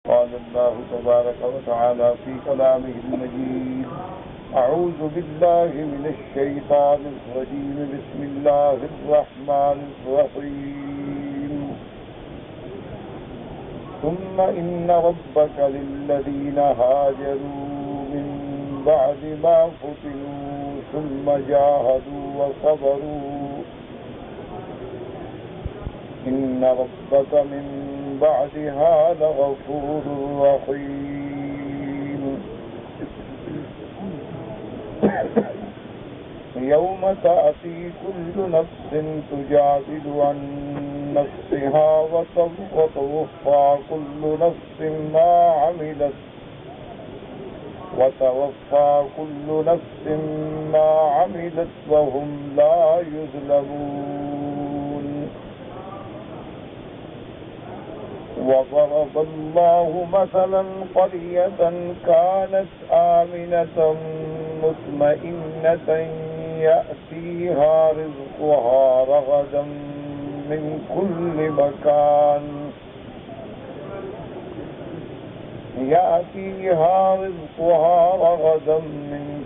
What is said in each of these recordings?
قال الله تبارك وتعالى في كلامه المجيد: أعوذ بالله من الشيطان الرجيم. بسم الله الرحمن الرحيم. ثم إن ربك للذين هاجروا من بعد ما فتنوا ثم جاهدوا وصبروا إن ربك من بعدها لغفور رحيم. يوم تأتي كل نفس تجادل عن نفسها وتوفى كل نفس ما عملت وهم لا يظلمون. وضرب الله مثلا قرية كانت آمنة مطمئنة يأتيها رزقها رغدا من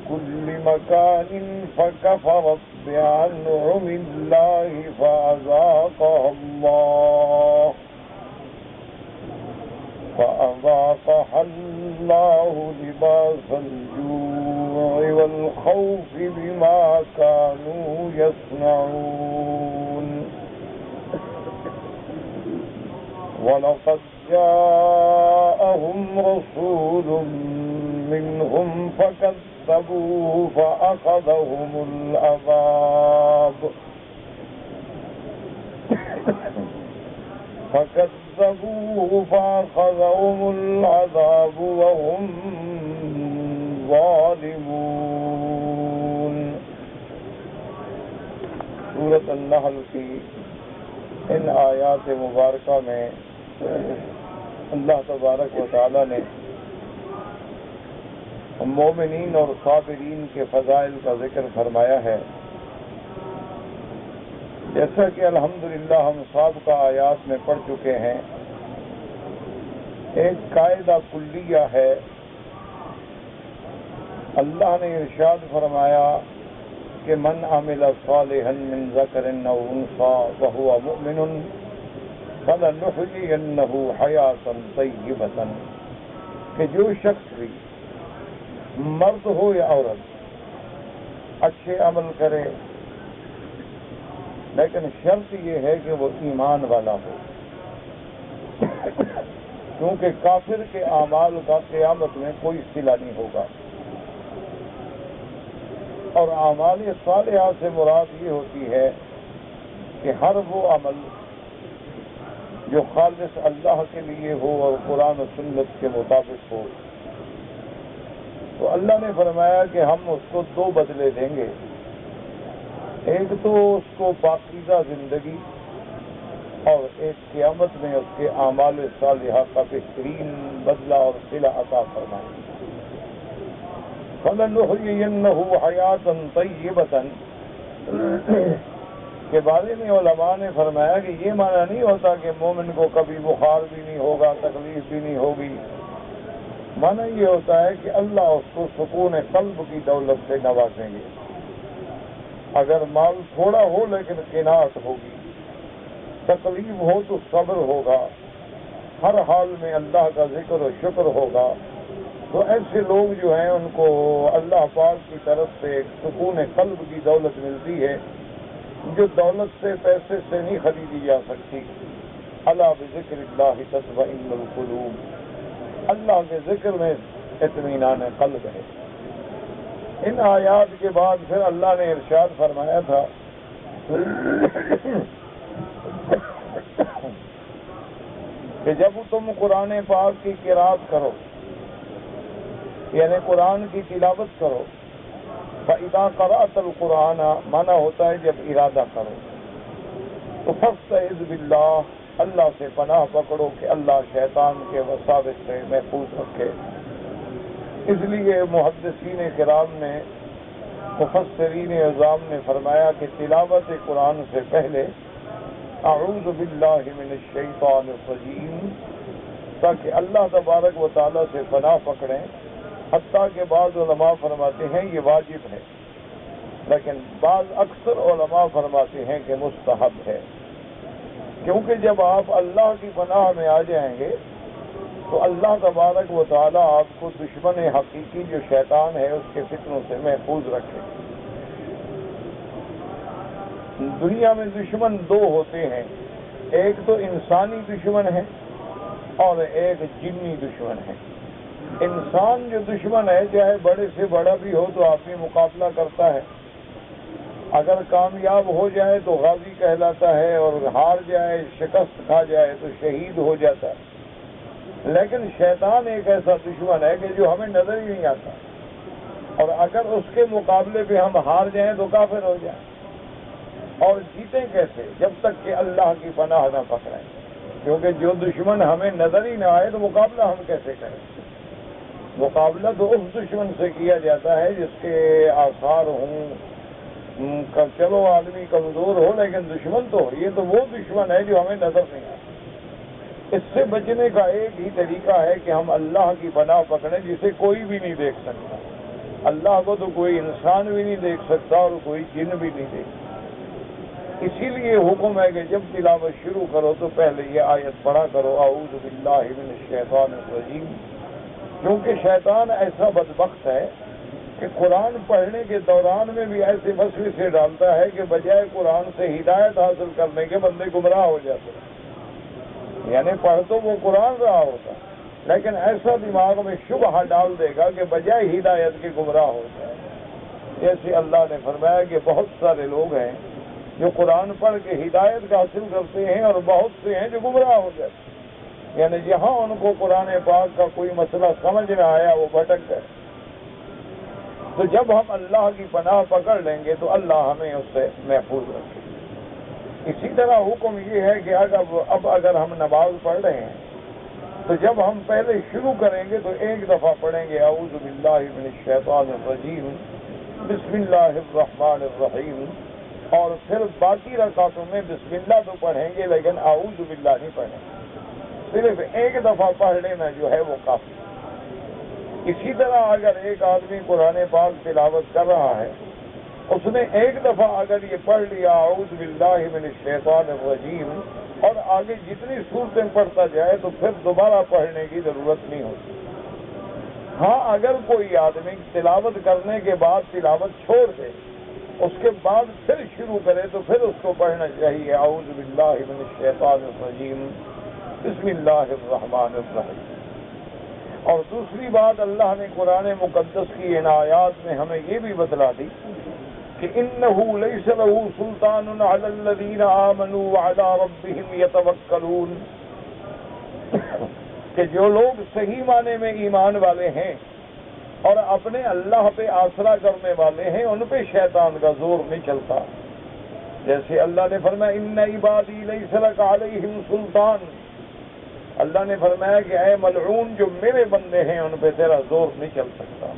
كل مكان فكفرت بأنعم الله فأذاقها الله لباس الجوع والخوف بما كانوا يصنعون. ولقد جاءهم رسول منهم فكذبوه فأخذهم العذاب وهم ظالمون. سورۃ النحل کی ان آیات مبارکہ میں اللہ تبارک و تعالی نے مومنین اور صابرین کے فضائل کا ذکر فرمایا ہے. جیسا کہ الحمدللہ ہم سابقہ آیات میں پڑھ چکے ہیں، ایک قاعدہ کلیہ ہے. اللہ نے ارشاد فرمایا کہ من عمل صالحا من ذکر او انثى وهو مؤمن فلنحيينه حیاة طیبة، کہ جو شخص بھی مرد ہو یا عورت اچھے عمل کرے، لیکن شرط یہ ہے کہ وہ ایمان والا ہو، کیونکہ کافر کے اعمال کا قیامت میں کوئی صلہ نہیں ہوگا. اور اعمال صالحہ سے مراد یہ ہوتی ہے کہ ہر وہ عمل جو خالص اللہ کے لیے ہو اور قرآن و سنت کے مطابق ہو. تو اللہ نے فرمایا کہ ہم اس کو دو بدلے دیں گے. ایک تو اس کو پاکیزہ زندگی، اور ایک قیامت میں اس کے اعمال صالحہ کا بہترین بدلہ اور صلہ عطا فرمائیں گے. فَلَنُحْيِيَنَّهُ حَيَاةً طَيِّبَةً کے بارے میں علماء نے فرمایا کہ یہ معنی نہیں ہوتا کہ مومن کو کبھی بخار بھی نہیں ہوگا، تکلیف بھی نہیں ہوگی. معنی یہ ہوتا ہے کہ اللہ اس کو سکون قلب کی دولت سے نوازیں گے. اگر مال تھوڑا ہو لیکن قناعت ہوگی، تکلیف ہو تو صبر ہوگا، ہر حال میں اللہ کا ذکر و شکر ہوگا. تو ایسے لوگ جو ہیں ان کو اللہ پاک کی طرف سے ایک سکون قلب کی دولت ملتی ہے جو دولت سے، پیسے سے نہیں خریدی جا سکتی. الا بذکر اللہ تطمئن القلوب، اللہ کے ذکر میں اطمینان قلب ہے. ان آیات کے بعد پھر اللہ نے ارشاد فرمایا تھا کہ جب تم قرآن پاک کی قرات کرو، یعنی قرآن کی تلاوت کرو، فَإِذَا قَرَأْتَ الْقُرْآنَ مانا ہوتا ہے جب ارادہ کرو، تو فَاسْتَعِذْ بِاللَّهِ، اللہ سے پناہ پکڑو کہ اللہ شیطان کے وساوس سے محفوظ رکھے. اس لیے محدثین کرام نے، مفسرین اعظام نے فرمایا کہ تلاوت قرآن سے پہلے اعوذ باللہ من الشیطان الرجیم تاکہ اللہ تبارک و تعالیٰ سے پناہ پکڑیں، حتیٰ کہ بعض علماء فرماتے ہیں یہ واجب ہے، لیکن بعض اکثر علماء فرماتے ہیں کہ مستحب ہے، کیونکہ جب آپ اللہ کی پناہ میں آ جائیں گے تو اللہ تبارک و تعالیٰ آپ کو دشمن حقیقی جو شیطان ہے اس کے فتنوں سے محفوظ رکھے۔ دنیا میں دشمن دو ہوتے ہیں، ایک تو انسانی دشمن ہے اور ایک جنی دشمن ہے۔ انسان جو دشمن ہے چاہے بڑے سے بڑا بھی ہو تو آپ ہی مقابلہ کرتا ہے، اگر کامیاب ہو جائے تو غازی کہلاتا ہے اور ہار جائے شکست کھا جائے تو شہید ہو جاتا ہے۔ لیکن شیطان ایک ایسا دشمن ہے کہ جو ہمیں نظر ہی نہیں آتا، اور اگر اس کے مقابلے پہ ہم ہار جائیں تو کافر ہو جائیں، اور جیتیں کیسے جب تک کہ اللہ کی پناہ نہ پکڑیں، کیونکہ جو دشمن ہمیں نظر ہی نہ آئے تو مقابلہ ہم کیسے کریں؟ مقابلہ تو اس دشمن سے کیا جاتا ہے جس کے آثار ہوں، چلو آدمی کمزور ہو لیکن دشمن تو ہو، یہ تو وہ دشمن ہے جو ہمیں نظر نہیں آتا۔ اس سے بچنے کا ایک ہی طریقہ ہے کہ ہم اللہ کی پناہ پکڑیں جسے کوئی بھی نہیں دیکھ سکتا۔ اللہ کو تو کوئی انسان بھی نہیں دیکھ سکتا اور کوئی جن بھی نہیں دیکھ سکتا۔ اسی لیے حکم ہے کہ جب تلاوت شروع کرو تو پہلے یہ آیت پڑھا کرو، اعوذ باللہ من الشیطان الرجیم، کیونکہ شیطان ایسا بدبخت ہے کہ قرآن پڑھنے کے دوران میں بھی ایسے وسوسے ڈالتا ہے کہ بجائے قرآن سے ہدایت حاصل کرنے کے بندے گمراہ ہو جاتے ہیں۔ یعنی پڑھ تو وہ قرآن رہا ہوتا لیکن ایسا دماغ میں شبہ ڈال دے گا کہ بجائے ہدایت کے گمراہ ہو جائے۔ جیسے اللہ نے فرمایا کہ بہت سارے لوگ ہیں جو قرآن پڑھ کے ہدایت حاصل کرتے ہیں اور بہت سے ہیں جو گمراہ ہو جاتے ہیں، یعنی جہاں ان کو قرآن پاک کا کوئی مسئلہ سمجھ نہ آیا وہ بھٹک گئے۔ تو جب ہم اللہ کی پناہ پکڑ لیں گے تو اللہ ہمیں اس سے محفوظ رکھے۔ اسی طرح حکم یہ ہے کہ اب اگر ہم نماز پڑھ رہے ہیں تو جب ہم پہلے شروع کریں گے تو ایک دفعہ پڑھیں گے اعوذ باللہ من الشیطان الرجیم بسم اللہ الرحمن الرحیم، اور پھر باقی رکعتوں میں بسم اللہ تو پڑھیں گے لیکن اعوذ باللہ نہیں پڑھیں گے، صرف ایک دفعہ پڑھ لینا جو ہے وہ کافی۔ اسی طرح اگر ایک آدمی قرآن پاک تلاوت کر رہا ہے، اس نے ایک دفعہ اگر یہ پڑھ لیا اعوذ باللہ من الشیطان الرجیم اور آگے جتنی صورتیں پڑھتا جائے تو پھر دوبارہ پڑھنے کی ضرورت نہیں ہوتی۔ ہاں اگر کوئی آدمی تلاوت کرنے کے بعد تلاوت چھوڑ دے، اس کے بعد پھر شروع کرے تو پھر اس کو پڑھنا چاہیے اعوذ باللہ من الشیطان الرجیم بسم اللہ الرحمن الرحیم۔ اور دوسری بات، اللہ نے قرآن مقدس کی ان آیات میں ہمیں یہ بھی بتلا دی کہ انہ لیس لہ سلطان علی الذین آمنوا وعلی ربہم یتوکلون، کہ جو لوگ صحیح معنی میں ایمان والے ہیں اور اپنے اللہ پہ آسرا کرنے والے ہیں ان پہ شیطان کا زور نہیں چلتا۔ جیسے اللہ نے فرمایا ان عبادی لیس لک علیہم سلطان، اللہ نے فرمایا کہ اے ملعون جو میرے بندے ہیں ان پہ تیرا زور نہیں چل سکتا۔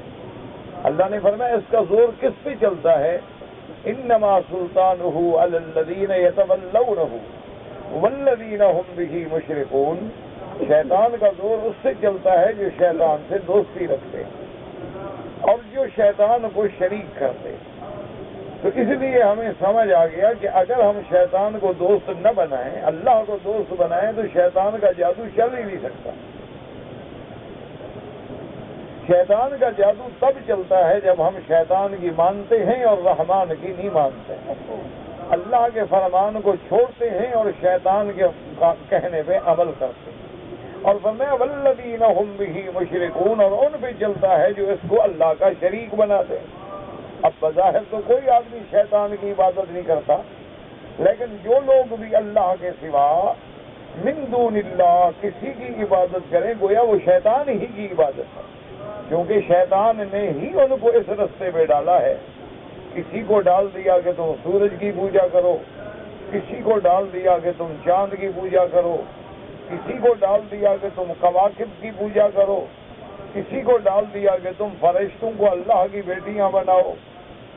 اللہ نے فرمایا اس کا زور کس پہ چلتا ہے؟ انما سلطانہ علی الذین یتولونہ والذین ہم بہ مشرکون، شیطان کا زور اس سے چلتا ہے جو شیطان سے دوستی رکھتے ہیں اور جو شیطان کو شریک کرتے۔ تو اس لیے ہمیں سمجھ آ گیا کہ اگر ہم شیطان کو دوست نہ بنائیں، اللہ کو دوست بنائیں تو شیطان کا جادو چل ہی نہیں سکتا۔ شیطان کا جادو تب چلتا ہے جب ہم شیطان کی مانتے ہیں اور رحمان کی نہیں مانتے، اللہ کے فرمان کو چھوڑتے ہیں اور شیطان کے کہنے پہ عمل کرتے ہیں۔ اور فرمایا والذین ہم بہ مشرکون، اور ان پہ چلتا ہے جو اس کو اللہ کا شریک بناتے ہیں۔ اب بظاہر تو کوئی آدمی شیطان کی عبادت نہیں کرتا، لیکن جو لوگ بھی اللہ کے سوا من دون اللہ کسی کی عبادت کریں گویا وہ شیطان ہی کی عبادت ہے، کیونکہ شیطان نے ہی ان کو اس رستے پہ ڈالا ہے۔ کسی کو ڈال دیا کہ تم سورج کی پوجا کرو، کسی کو ڈال دیا کہ تم چاند کی پوجا کرو، کسی کو ڈال دیا کہ تم کواکب کی پوجا کرو، کسی کو ڈال دیا کہ تم فرشتوں کو اللہ کی بیٹیاں بناؤ،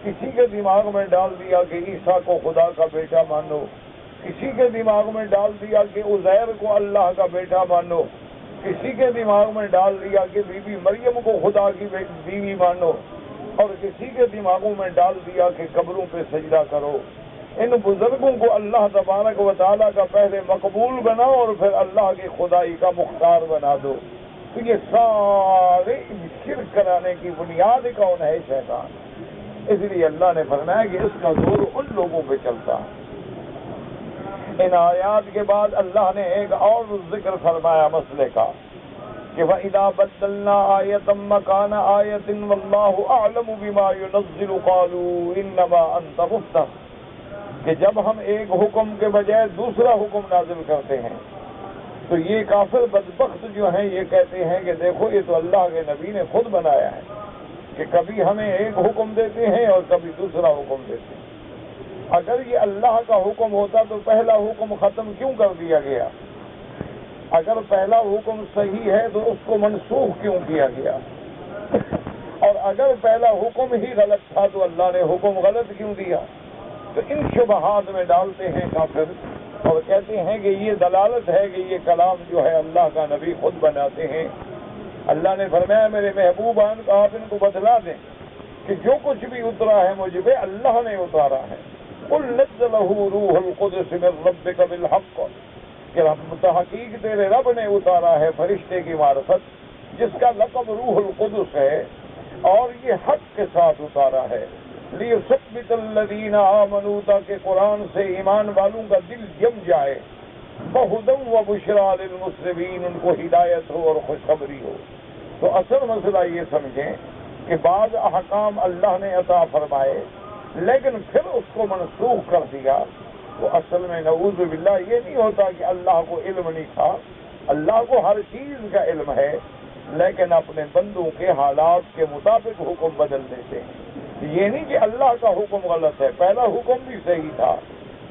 کسی کے دماغ میں ڈال دیا کہ عیسیٰ کو خدا کا بیٹا مانو، کسی کے دماغ میں ڈال دیا کہ عزیر کو اللہ کا بیٹا مانو، کسی کے دماغ میں ڈال دیا کہ بی بی مریم کو خدا کی بیوی مانو، اور کسی کے دماغوں میں ڈال دیا کہ قبروں پہ سجدہ کرو۔ ان بزرگوں کو اللہ تبارک و تعالیٰ کا پہلے مقبول بناؤ اور پھر اللہ کی خدائی کا مختار بنا دو۔ تو یہ سارے شرک کرانے کی بنیاد کون ہے؟ شیطان۔ اس لیے اللہ نے فرمایا کہ اس کا زور ان لوگوں پہ چلتا ہے۔ ان آیات کے بعد اللہ نے ایک اور ذکر فرمایا مسئلے کا کہ وَإِذَا بَدَّلْنَا آیَةً مَّكَانَ آیَةٍ وَاللَّهُ أَعْلَمُ بِمَا يُنَزِّلُ قَالُوا إِنَّمَا أَنتَ مُفْتَرٍ، کہ جب ہم ایک حکم کے بجائے دوسرا حکم نازل کرتے ہیں تو یہ کافر بدبخت جو ہیں یہ کہتے ہیں کہ دیکھو یہ تو اللہ کے نبی نے خود بنایا ہے کہ کبھی ہمیں ایک حکم دیتے ہیں اور کبھی دوسرا حکم دیتے ہیں۔ اگر یہ اللہ کا حکم ہوتا تو پہلا حکم ختم کیوں کر دیا گیا؟ اگر پہلا حکم صحیح ہے تو اس کو منسوخ کیوں کیا گیا؟ اور اگر پہلا حکم ہی غلط تھا تو اللہ نے حکم غلط کیوں دیا؟ تو ان شبہات میں ڈالتے ہیں کافر اور کہتے ہیں کہ یہ دلالت ہے کہ یہ کلام جو ہے اللہ کا نبی خود بناتے ہیں۔ اللہ نے فرمایا میرے محبوبان کو آپ ان کو بتلا دیں کہ جو کچھ بھی اترا ہے مجھ پہ اللہ نے اتارا ہے۔ قُلْ نَزَّلَهُ رُوحُ الْقُدُسِ مِنْ رَبِّكَ بِالْحَقِّ، کہ تحقیق تیرے رب نے اتارا ہے فرشتے کی معرفت جس کا لقب روح القدس ہے، اور یہ حق کے ساتھ اتارا ہے۔ لِيُثَبِّتَ الَّذِينَ آمَنُوا، تاکہ قرآن سے ایمان والوں کا دل جم جائے، وَهُدًى وَبُشْرَىٰ لِلْمُسْلِمِينَ، ان کو ہدایت ہو اور خوشخبری ہو۔ تو اصل مسئلہ یہ سمجھیں کہ بعض احکام اللہ نے عطا فرمائے لیکن پھر اس کو منسوخ کر دیا، تو اصل میں نعوذ باللہ یہ نہیں ہوتا کہ اللہ کو علم نہیں تھا، اللہ کو ہر چیز کا علم ہے، لیکن اپنے بندوں کے حالات کے مطابق حکم بدل دیتے ہیں۔ یہ نہیں کہ اللہ کا حکم غلط ہے، پہلا حکم بھی صحیح تھا۔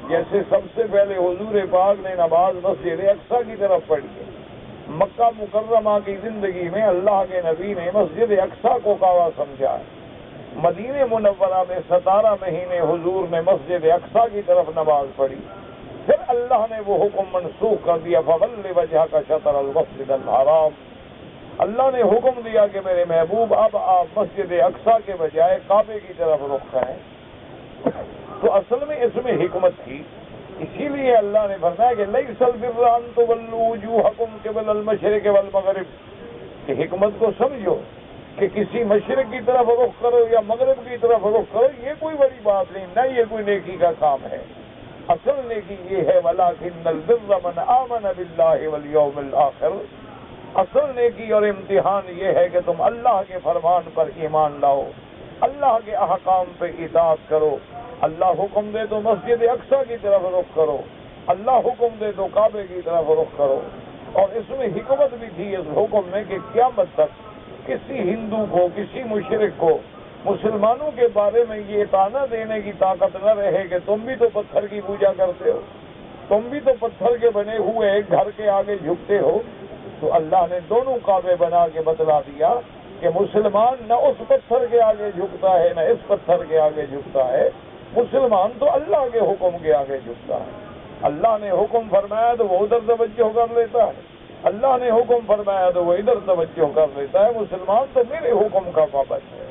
جیسے سب سے پہلے حضور پاک نے نماز مسجد اقصی کی طرف پڑھی ہے۔ مکہ مکرمہ کی زندگی میں اللہ کے نبی نے مسجد اقصی کو کعبہ سمجھا ہے۔ مدینہ منورہ میں 17 مہینے حضور نے مسجد اقصی کی طرف نماز پڑھی، پھر اللہ نے وہ حکم منسوخ کر دیا فَوَلِّ وَجْهَكَ شَطْرَ الْمَسْجِدِ الْحَرَامِ۔ اللہ نے حکم دیا کہ میرے محبوب اب آپ مسجد اقصی کے بجائے کعبے کی طرف رخ کریں۔ تو اصل میں اس میں حکمت تھی، اسی لیے اللہ نے فرمایا کہ لَيْسَ الْبِرَّ أَن تُوَلُّوا وُجُوهَكُمْ قِبَلَ الْمَشْرِقِ وَالْمَغْرِبِ، کہ حکمت کو سمجھو کہ کسی مشرق کی طرف رخ کرو یا مغرب کی طرف رخ کرو، یہ کوئی بڑی بات نہیں، نہ یہ کوئی نیکی کا کام ہے۔ اصل نیکی یہ ہے وَلَٰكِنَّ الْبِرَّ مَنْ آمَنَ بِاللَّهِ وَالْيَوْمِ الْآخِرِ، اصل نیکی اور امتحان یہ ہے کہ تم اللہ کے فرمان پر ایمان لاؤ، اللہ کے احکام پہ اطاعت کرو۔ اللہ حکم دے تو مسجد اقصی کی طرف رخ کرو، اللہ حکم دے تو کعبے کی طرف رخ کرو۔ اور اس میں حکمت بھی تھی اس حکم میں کہ قیامت تک کسی ہندو کو، کسی مشرک کو مسلمانوں کے بارے میں یہ تانا دینے کی طاقت نہ رہے کہ تم بھی تو پتھر کی پوجا کرتے ہو، تم بھی تو پتھر کے بنے ہوئے ایک گھر کے آگے جھکتے ہو۔ تو اللہ نے دونوں کعبے بنا کے بتلا دیا کہ مسلمان نہ اس پتھر کے آگے جھکتا ہے نہ اس پتھر کے آگے جھکتا ہے، مسلمان تو اللہ کے حکم کے آگے جھکتا ہے۔ اللہ نے حکم فرمایا تو وہ ادھر توجہ کر لیتا ہے، اللہ نے حکم فرمایا تو وہ ادھر توجہ کر لیتا ہے۔ مسلمان تو میرے حکم کا پابند ہے،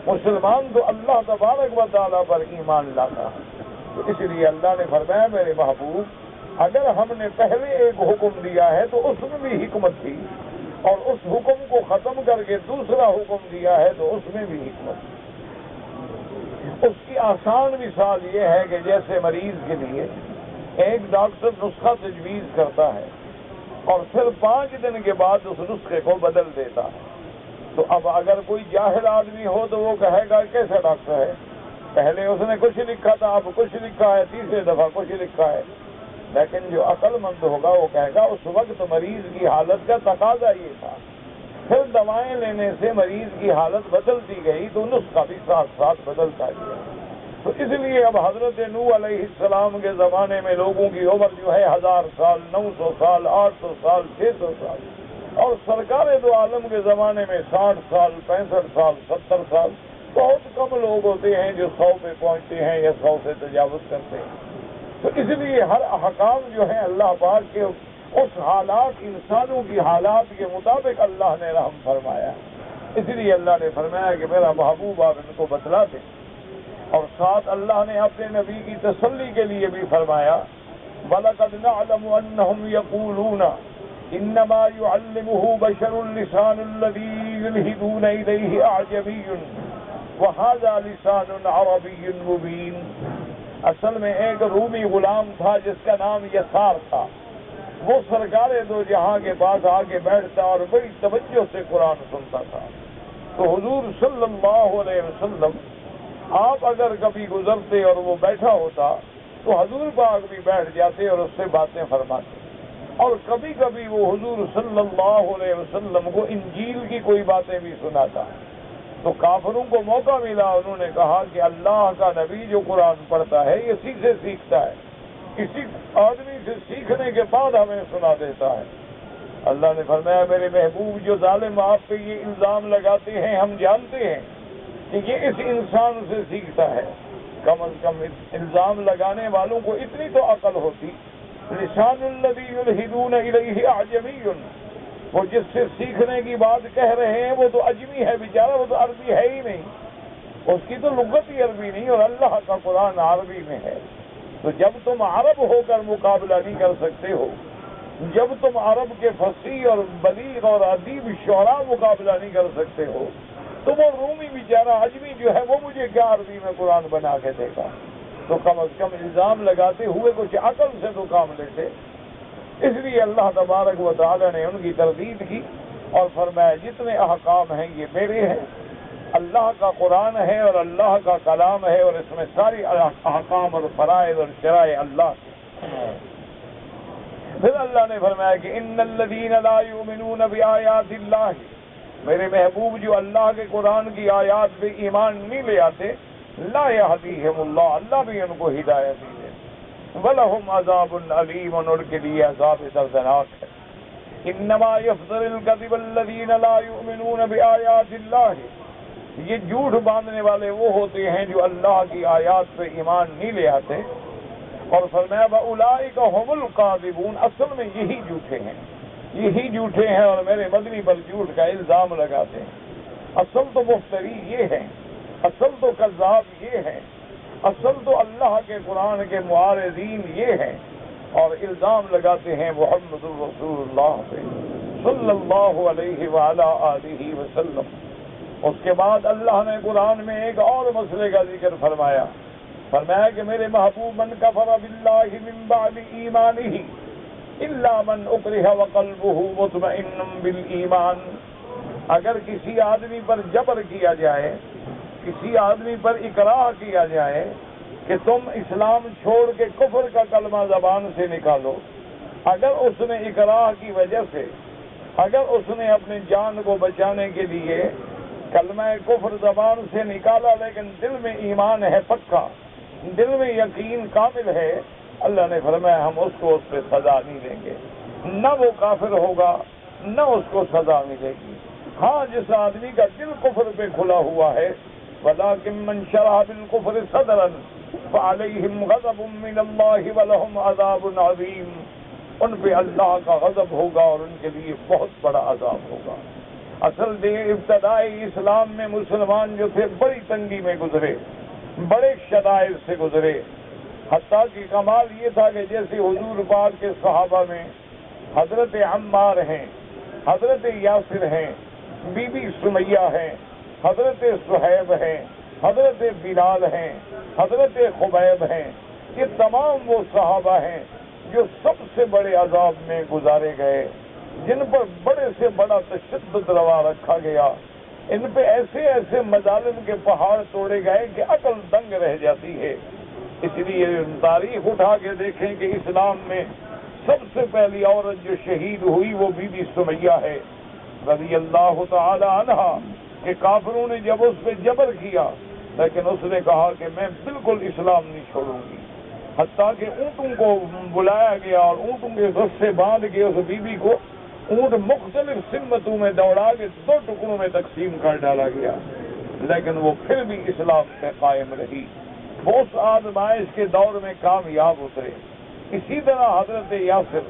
مسلمان تو اللہ تبارک و تعالیٰ پر ایمان لاتا ہے۔ تو اس لیے اللہ نے فرمایا میرے محبوب اگر ہم نے پہلے ایک حکم دیا ہے تو اس میں بھی حکمت تھی، اور اس حکم کو ختم کر کے دوسرا حکم دیا ہے تو اس میں بھی حکمت تھی۔ اس کی آسان مثال یہ ہے کہ جیسے مریض کے لیے ایک ڈاکٹر نسخہ تجویز کرتا ہے اور پھر 5 دن کے بعد اس نسخے کو بدل دیتا ہے، تو اب اگر کوئی جاہل آدمی ہو تو وہ کہے گا کیسا ڈاکٹر ہے، پہلے اس نے کچھ لکھا تھا اب کچھ لکھا ہے، تیسرے دفعہ کچھ لکھا ہے۔ لیکن جو عقل مند ہوگا وہ کہے گا اس وقت مریض کی حالت کا تقاضا یہ تھا، پھر دوائیں لینے سے مریض کی حالت بدلتی گئی تو نسخہ بھی ساتھ ساتھ بدلتا گیا۔ تو اس لیے اب حضرت نوح علیہ السلام کے زمانے میں لوگوں کی عمر جو ہے 1000 سال، 900 سال، 800 سال، 600 سال، اور سرکار دو عالم کے زمانے میں 60 سال، 65 سال، 70 سال۔ بہت کم لوگ ہوتے ہیں جو 100 پہ پہنچتے ہیں یا 100 سے تجاوز کرتے ہیں۔ تو اس لیے ہر احکام جو ہیں اللہ پاک کے اس حالات انسانوں کی حالات کے مطابق اللہ نے رحم فرمایا، اس لیے اللہ نے فرمایا کہ میرا محبوب آپ ان کو بتلا دیں۔ اور ساتھ اللہ نے اپنے نبی کی تسلی کے لیے بھی فرمایا وَلَقَدْ نَعْلَمُ أَنَّهُمْ يَقُولُونَ إِنَّمَا يُعَلِّمُهُ بَشَرٌ لِسَانُ الَّذِي يُلْحِدُونَ إِلَيْهِ أَعْجَمِيٌّ وَهَذَا لِسَانٌ عَرَبِيٌّ مُبِينٌ۔ اصل میں ایک رومی غلام تھا جس کا نام یسار تھا، وہ سرکار دو جہاں کے پاس آ کے بیٹھتا اور بڑی توجہ سے قرآن سنتا تھا۔ تو حضور صلی اللہ علیہ وسلم آپ اگر کبھی گزرتے اور وہ بیٹھا ہوتا تو حضور پاک بھی بیٹھ جاتے اور اس سے باتیں فرماتے، اور کبھی کبھی وہ حضور صلی اللہ علیہ وسلم کو انجیل کی کوئی باتیں بھی سناتا۔ تو کافروں کو موقع ملا، انہوں نے کہا کہ اللہ کا نبی جو قرآن پڑھتا ہے یہ اسی سے سیکھتا ہے، کسی آدمی سے سیکھنے کے بعد ہمیں سنا دیتا ہے۔ اللہ نے فرمایا میرے محبوب جو ظالم آپ پہ یہ الزام لگاتے ہیں ہم جانتے ہیں کہ یہ اس انسان سے سیکھتا ہے، کم از کم الزام لگانے والوں کو اتنی تو عقل ہوتی۔ لسان الذی یلحدون الیہ اعجمی، وہ جس سے سیکھنے کی بات کہہ رہے ہیں وہ تو اجمی ہے بیچارہ، وہ تو عربی ہے ہی نہیں، اس کی تو لغت ہی عربی نہیں، اور اللہ کا قرآن عربی میں ہے۔ تو جب تم عرب ہو کر مقابلہ نہیں کر سکتے ہو، جب تم عرب کے فصیح اور بلیغ اور ادیب شعراء مقابلہ نہیں کر سکتے ہو، تو وہ رومی بیچارہ اجمی جو ہے وہ مجھے کیا عربی میں قرآن بنا کے دے گا؟ تو کم از کم الزام لگاتے ہوئے کچھ عقل سے تو کام لیتے۔ اس لیے اللہ تبارک و تعالی نے ان کی تردید کی اور فرمایا جتنے احکام ہیں یہ میرے ہیں، اللہ کا قرآن ہے اور اللہ کا کلام ہے، اور اس میں ساری احکام اور فرائض اور شرائع اللہ کے۔ پھر اللہ نے فرمایا کہ ان الذین لا یؤمنون بآیات اللہ، میرے محبوب جو اللہ کے قرآن کی آیات پہ ایمان نہیں لے آتے، لا یہدیہم اللہ، اللہ بھی ان کو ہدایت نہیں دے، وَلَهُمْ عَذَابٌ عَلِیمٌ، ان کے لیے عذاب دردناک ہے۔ انما یفتر الکذب الذین لا یؤمنون بآیات اللہ، یہ جھوٹ باندھنے والے وہ ہوتے ہیں جو اللہ کی آیات پہ ایمان نہیں لے آتے، اور فرمایا وَأُولَئِکَ هُمُ الْکاذِبُونَ، اصل میں یہی جھوٹے ہیں، یہی جھوٹے ہیں اور میرے مدنی پر جھوٹ کا الزام لگاتے ہیں۔ اصل تو مفتری یہ ہے، اصل تو کذاب یہ ہے، اصل تو اللہ کے قرآن کے معارضین یہ ہیں، اور الزام لگاتے ہیں محمد الرسول اللہ پہ صلی اللہ علیہ وآلہ آلہ وسلم۔ اس کے بعد اللہ نے قرآن میں ایک اور مسئلے کا ذکر فرمایا کہ میرے محبوب من کفر باللہ من بعد ایمانہ الا من اکرہ وقلبہ مطمئن بالایمان، اگر کسی آدمی پر جبر کیا جائے، کسی آدمی پر اکراہ کیا جائے کہ تم اسلام چھوڑ کے کفر کا کلمہ زبان سے نکالو، اگر اس نے اکراہ کی وجہ سے، اگر اس نے اپنی جان کو بچانے کے لیے کلمہ کفر زبان سے نکالا لیکن دل میں ایمان ہے پکا، دل میں یقین کامل ہے، اللہ نے فرمایا ہم اس کو اس پہ سزا نہیں دیں گے، نہ وہ کافر ہوگا نہ اس کو سزا ملے گی۔ ہاں جس آدمی کا دل کفر پہ کھلا ہوا ہے، وَلَٰكِن مَّن شَرَحَ بِالْكُفْرِ صَدْرًا فَعَلَيْهِمْ غَضَبٌ مِّنَ اللَّهِ وَلَهُمْ عَذَابٌ عَظِيمٌ، ان پہ اللہ کا غضب ہوگا اور ان کے لیے بہت بڑا عذاب ہوگا۔ اصل ابتدائی اسلام میں مسلمان جو تھے بڑی تنگی میں گزرے، بڑے شدائد سے گزرے، حتیٰ کہ کمال یہ تھا کہ جیسے حضور پاک کے صحابہ میں حضرت عمار ہیں، حضرت یاسر ہیں، بی بی سمیہ ہیں، حضرت صہیب ہیں، حضرت بلال ہیں، حضرت خبیب ہیں، یہ تمام وہ صحابہ ہیں جو سب سے بڑے عذاب میں گزارے گئے، جن پر بڑے سے بڑا تشدد روا رکھا گیا، ان پہ ایسے ایسے مظالم کے پہاڑ توڑے گئے کہ عقل دنگ رہ جاتی ہے۔ اس لیے تاریخ اٹھا کے دیکھیں کہ اسلام میں سب سے پہلی عورت جو شہید ہوئی وہ بی بی سمیہ ہے رضی اللہ تعالی عنہا، کہ کافروں نے جب اس پہ جبر کیا لیکن اس نے کہا کہ میں بالکل اسلام نہیں چھوڑوں گی، حتیٰ کہ اونٹوں کو بلایا گیا اور اونٹوں کے رسے باندھ کے اس بی بی کو اونٹ مختلف سمتوں میں دوڑا کے 2 ٹکڑوں میں تقسیم کر ڈالا گیا، لیکن وہ پھر بھی اسلام پہ قائم رہی، وہ اس آزمائش کے دور میں کامیاب اترے۔ اسی طرح حضرت یاسر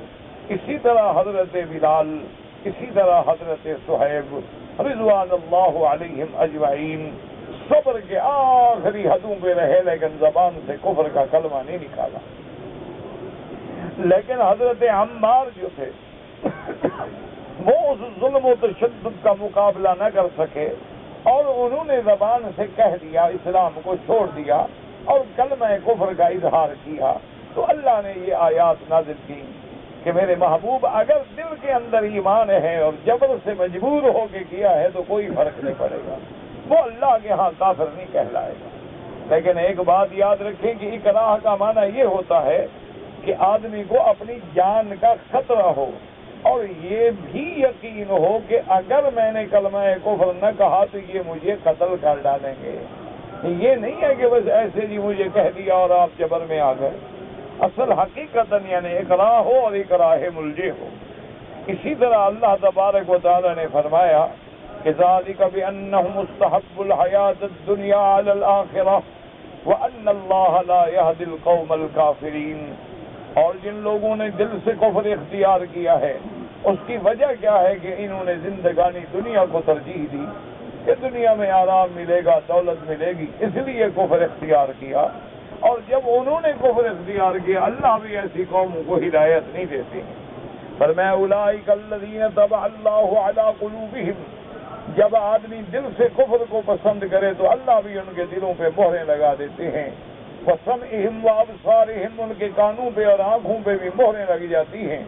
اسی طرح حضرت بلال، اسی طرح حضرت صہیب رضوان اللہ علیہم اجمعین صبر کے آخری حدوں پہ رہے، لیکن زبان سے کفر کا کلمہ نہیں نکالا۔ لیکن حضرت عمار جو تھے وہ اس ظلم و تشدد کا مقابلہ نہ کر سکے، اور انہوں نے زبان سے کہہ دیا، اسلام کو چھوڑ دیا اور کلمہ کفر کا اظہار کیا، تو اللہ نے یہ آیات نازل کی کہ میرے محبوب اگر دل کے اندر ایمان ہے اور جبر سے مجبور ہو کے کیا ہے تو کوئی فرق نہیں پڑے گا، وہ اللہ کے ہاں کافر نہیں کہلائے گا۔ لیکن ایک بات یاد رکھیں کہ اکراہ کا معنی یہ ہوتا ہے کہ آدمی کو اپنی جان کا خطرہ ہو اور یہ بھی یقین ہو کہ اگر میں نے کلمہ کفر نہ کہا تو یہ مجھے قتل کر ڈالیں گے۔ یہ نہیں ہے کہ بس ایسے جی مجھے کہہ دیا اور آپ جبر میں آ گئے، اصل حقیقتاً یعنی اکراہ ہو اور اکراہ ملجے ہو۔ اسی طرح اللہ تبارک و تعالی نے فرمایا کہ ذالک بأنہم استحبوا الحیاۃ الدنیا علی الآخرہ وأن اللہ لا یہدی القوم الکافرین، اور جن لوگوں نے دل سے کفر اختیار کیا ہے اس کی وجہ کیا ہے کہ انہوں نے زندگانی دنیا کو ترجیح دی کہ دنیا میں آرام ملے گا، دولت ملے گی، اس لیے کفر اختیار کیا، اور جب انہوں نے کفر اختیار کیا اللہ بھی ایسی قوموں کو ہدایت نہیں دیتی۔ فرمایا اولئک الذین طبع اللہ علی قلوبہم، جب آدمی دل سے کفر کو پسند کرے تو اللہ بھی ان کے دلوں پہ مہریں لگا دیتے ہیں، وَسَمْعِهِمْ وَأَبْصَارِهِمْ، ان کے کانوں پہ اور آنکھوں پہ بھی مہریں لگ جاتی ہیں،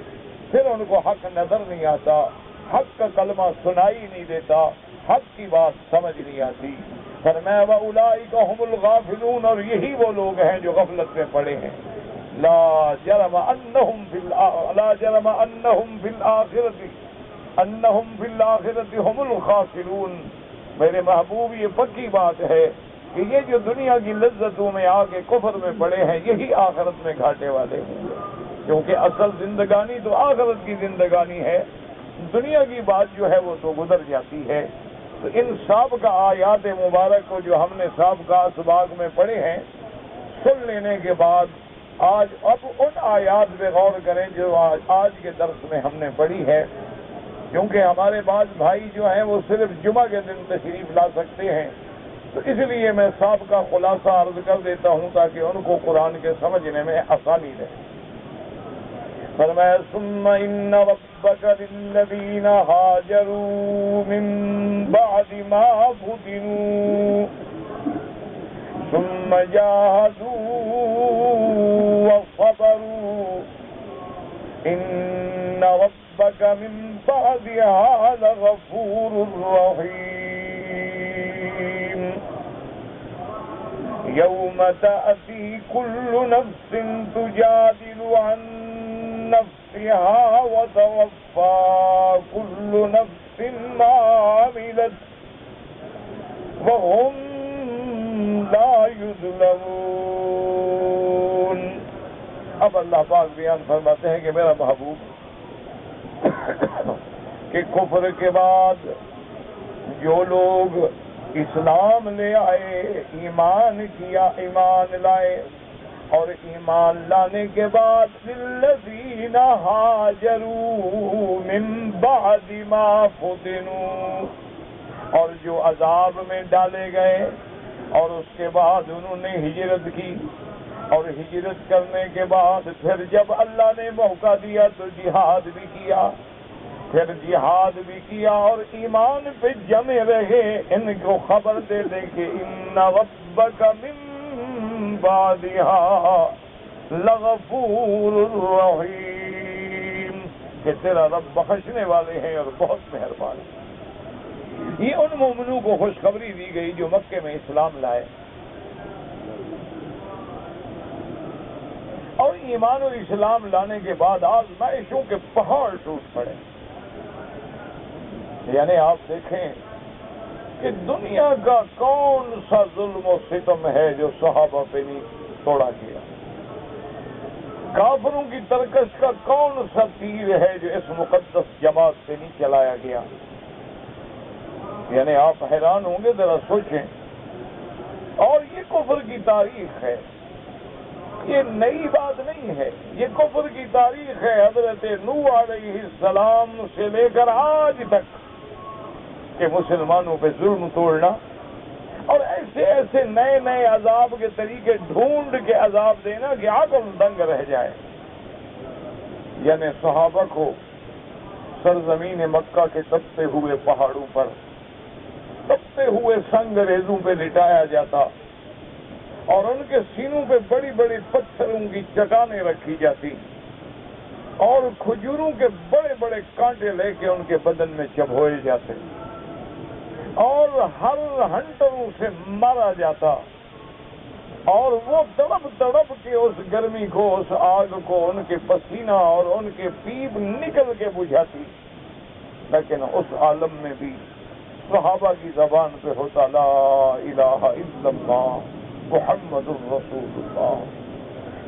پھر ان کو حق نظر نہیں آتا، حق کا کلمہ سنائی نہیں دیتا، حق کی بات سمجھ نہیں آتی۔ فرمایا وَأُولَئِكَ هُمُ الْغَافِلُونَ، اور یہی وہ لوگ ہیں جو غفلت میں پڑے ہیں۔ لا جرم انہم فی الآخرۃ ہم الخاسرون، میرے محبوب یہ پکی بات ہے کہ یہ جو دنیا کی لذتوں میں آ کے کفر میں پڑے ہیں یہی آخرت میں گھاٹے والے ہیں، کیونکہ اصل زندگانی تو آخرت کی زندگانی ہے، دنیا کی بات جو ہے وہ تو گزر جاتی ہے۔ تو ان سابقہ آیات مبارک کو جو ہم نے سابقہ اسباق میں پڑھے ہیں سن لینے کے بعد آج اب ان آیات پہ غور کریں جو آج کے درس میں ہم نے پڑھی ہے، کیونکہ ہمارے بعض بھائی جو ہیں وہ صرف جمعہ کے دن تشریف لا سکتے ہیں، تو اس لیے میں سابقہ خلاصہ عرض کر دیتا ہوں تاکہ ان کو قرآن کے سمجھنے میں آسانی رہے۔ فرمایا ثم ان ربک للذین ہاجروا من بعد ما فتنوا ثم جاهدوا وصبروا ان ربک من بعدها لغفور رحیم یوم تأتی کل نفس تجادل عن نفسها وتوفى كل نفس ما عملت وهم لا يظلمون۔ اب اللہ پاک بیان فرماتے ہیں کہ میرا محبوب کہ کفر کے بعد جو لوگ اسلام لے آئے، ایمان کیا، ایمان لائے، اور ایمان لانے کے بعد للذین ہاجروا من بعد ما فتنوا، اور جو عذاب میں ڈالے گئے اور اس کے بعد انہوں نے ہجرت کی، اور ہجرت کرنے کے بعد پھر جب اللہ نے موقع دیا تو جہاد بھی کیا، پھر جہاد بھی کیا اور ایمان پہ جمے رہے، ان کو خبر دے دیں کہ ان ربک من بعدها لغفور رحیم، کہ تیرا رب بخشنے والے ہیں اور بہت مہربان ہیں۔ یہ ان مومنوں کو خوشخبری دی گئی جو مکے میں اسلام لائے اور ایمان اور اسلام لانے کے بعد آزمائشوں کے پہاڑ ٹوٹ پڑے۔ یعنی آپ دیکھیں کہ دنیا کا کون سا ظلم و ستم ہے جو صحابہ پہ نہیں توڑا گیا، کافروں کی ترکش کا کون سا تیر ہے جو اس مقدس جماعت سے نہیں چلایا گیا۔ یعنی آپ حیران ہوں گے، ذرا سوچیں، اور یہ کفر کی تاریخ ہے۔ یہ نئی بات نہیں ہے، یہ کفر کی تاریخ ہے حضرت نوح علیہ السلام سے لے کر آج تک کہ مسلمانوں پہ ظلم توڑنا اور ایسے ایسے نئے نئے عذاب کے طریقے ڈھونڈ کے عذاب دینا کہ عقل دنگ رہ جائے۔ یعنی صحابہ کو سرزمین مکہ کے تپتے ہوئے پہاڑوں پر تپتے ہوئے سنگ ریزوں پہ لٹایا جاتا اور ان کے سینوں پہ بڑی بڑی پتھروں کی چٹانیں رکھی جاتی اور کھجوروں کے بڑے بڑے کانٹے لے کے ان کے بدن میں چبھوئے جاتے اور ہر ہنٹروں سے مارا جاتا اور وہ تڑپ تڑپ کے اس گرمی کو، اس آگ کو ان کے پسینہ اور ان کے پیپ نکل کے بجھاتی، لیکن اس عالم میں بھی صحابہ کی زبان پہ ہوتا لا الہ الا اللہ محمد الرسول اللہ۔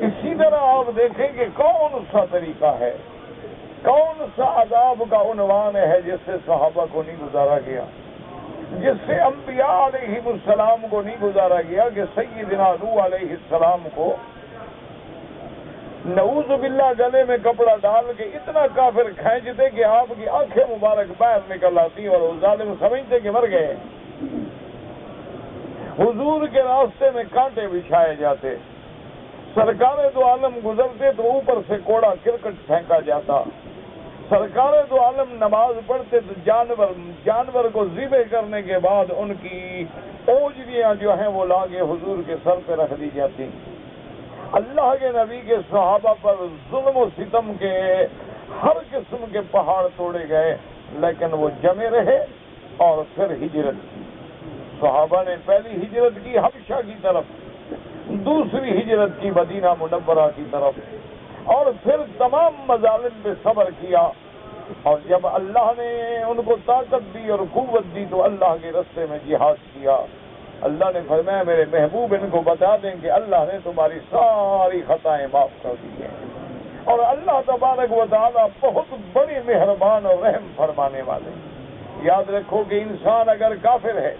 اسی طرح آپ دیکھیں کہ کون سا طریقہ ہے، کون سا عذاب کا عنوان ہے جس سے صحابہ کو نہیں گزارا گیا، جس سے انبیاء علیہ السلام کو نہیں گزارا گیا کہ سیدنا نوح علیہ السلام کو نعوذ باللہ گلے میں کپڑا ڈال کے اتنا کافر کھینچتے کہ آپ کی آنکھیں مبارک باہر نکل آتی اور وہ ظالم سمجھتے کہ مر گئے۔ حضور کے راستے میں کانٹے بچھائے جاتے، سرکار دو عالم گزرتے تو اوپر سے کوڑا کرکٹ پھینکا جاتا، سرکار دو عالم نماز پڑھتے تو جانور کو ذبح کرنے کے بعد ان کی اوجریاں جو ہیں وہ لا کے حضور کے سر پہ رکھ دی جاتی۔ اللہ کے نبی کے صحابہ پر ظلم و ستم کے ہر قسم کے پہاڑ توڑے گئے، لیکن وہ جمے رہے اور پھر ہجرت کی۔ صحابہ نے پہلی ہجرت کی حبشہ کی طرف، دوسری ہجرت کی مدینہ منورہ کی طرف، اور پھر تمام مظالم پہ صبر کیا، اور جب اللہ نے ان کو طاقت دی اور قوت دی تو اللہ کے راستے میں جہاد کیا۔ اللہ نے فرمایا میرے محبوب ان کو بتا دیں کہ اللہ نے تمہاری ساری خطائیں معاف کر دی ہیں، اور اللہ تبارک و تعالیٰ بہت بڑی مہربان اور رحم فرمانے والے۔ یاد رکھو کہ انسان اگر کافر ہے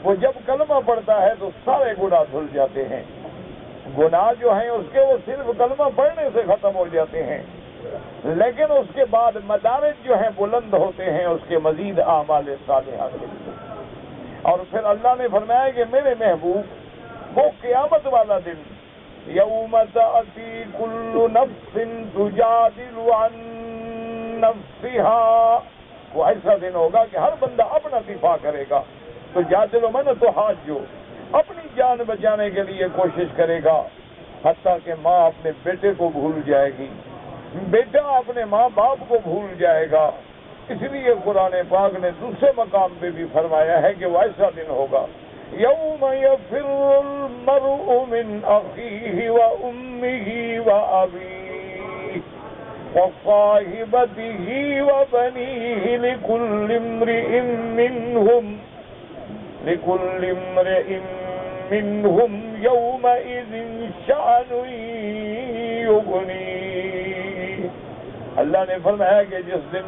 وہ جب کلمہ پڑھتا ہے تو سارے گناہ دھل جاتے ہیں، گناہ جو ہیں اس کے وہ صرف کلمہ پڑھنے سے ختم ہو جاتے ہیں، لیکن اس کے بعد مدارج جو ہیں بلند ہوتے ہیں اس کے مزید اعمال صالحہ کے لیے۔ اور پھر اللہ نے فرمایا کہ میرے محبوب وہ قیامت والا دن یوم تأتی کل نفس تجادل عن نفسها، وہ ایسا دن ہوگا کہ ہر بندہ اپنا دفاع کرے گا، تو جادل من تو ہاتھ جو اپنی جان بچانے کے لیے کوشش کرے گا، حتیٰ کہ ماں اپنے بیٹے کو بھول جائے گی، بیٹا اپنے ماں باپ کو بھول جائے گا۔ اس لیے قرآن پاک نے دوسرے مقام پہ بھی فرمایا ہے کہ وہ ایسا دن ہوگا یوم یفر المرء من اخیہ وامہ وابیہ وصاحبتہ وبنیہ لکل امرئ منہم یومئذ شأن یغنیہ۔ اللہ نے فرمایا کہ جس دن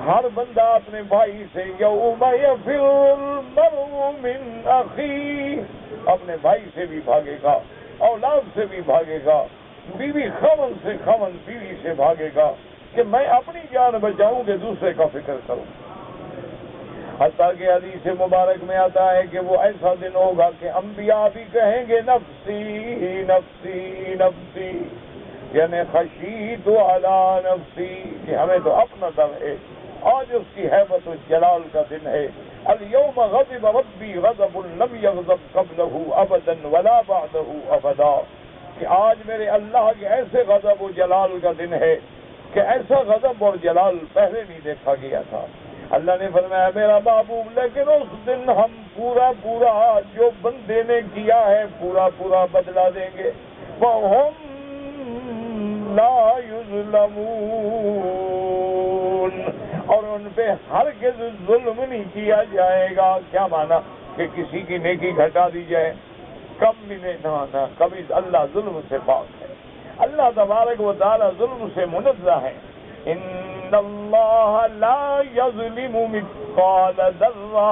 ہر بندہ اپنے بھائی سے یوم یفر المرء من اخیہ، اپنے بھائی سے بھی بھاگے گا، اولاد سے بھی بھاگے گا، بیوی خاوند سے، خاوند بیوی سے بھاگے گا کہ میں اپنی جان بچاؤں کہ دوسرے کا فکر کروں۔ حتیٰ کہ حدیث مبارک میں آتا ہے کہ وہ ایسا دن ہوگا کہ انبیاء بھی کہیں گے نفسی نفسی نفسی، یعنی خشیت علی نفسی، کہ ہمیں تو اپنا ڈر ہے۔ آج اس کی ہیبت و جلال کا دن ہے۔ الیوم غضب ربی غضب لم یغضب قبلہ ابدا ولا بعدہ ابدا، کہ آج میرے اللہ کے ایسے غضب و جلال کا دن ہے کہ ایسا غضب اور جلال پہلے نہیں دیکھا گیا تھا۔ اللہ نے فرمایا میرا محبوب لیکن اس دن ہم پورا جو بندے نے کیا ہے پورا بدلا دیں گے۔ وَهُمْ لَا يُظْلَمُونَ، اور ان پہ ہرگز ظلم نہیں کیا جائے گا۔ کیا مانا کہ کسی کی نیکی گھٹا دی جائے، کم بھی نہیں، نہ کبھی۔ اللہ ظلم سے پاک ہے، اللہ تبارک و تعالی ظلم سے منزہ ہے۔ ان اللہ لا یظلم مثقال ذرہ،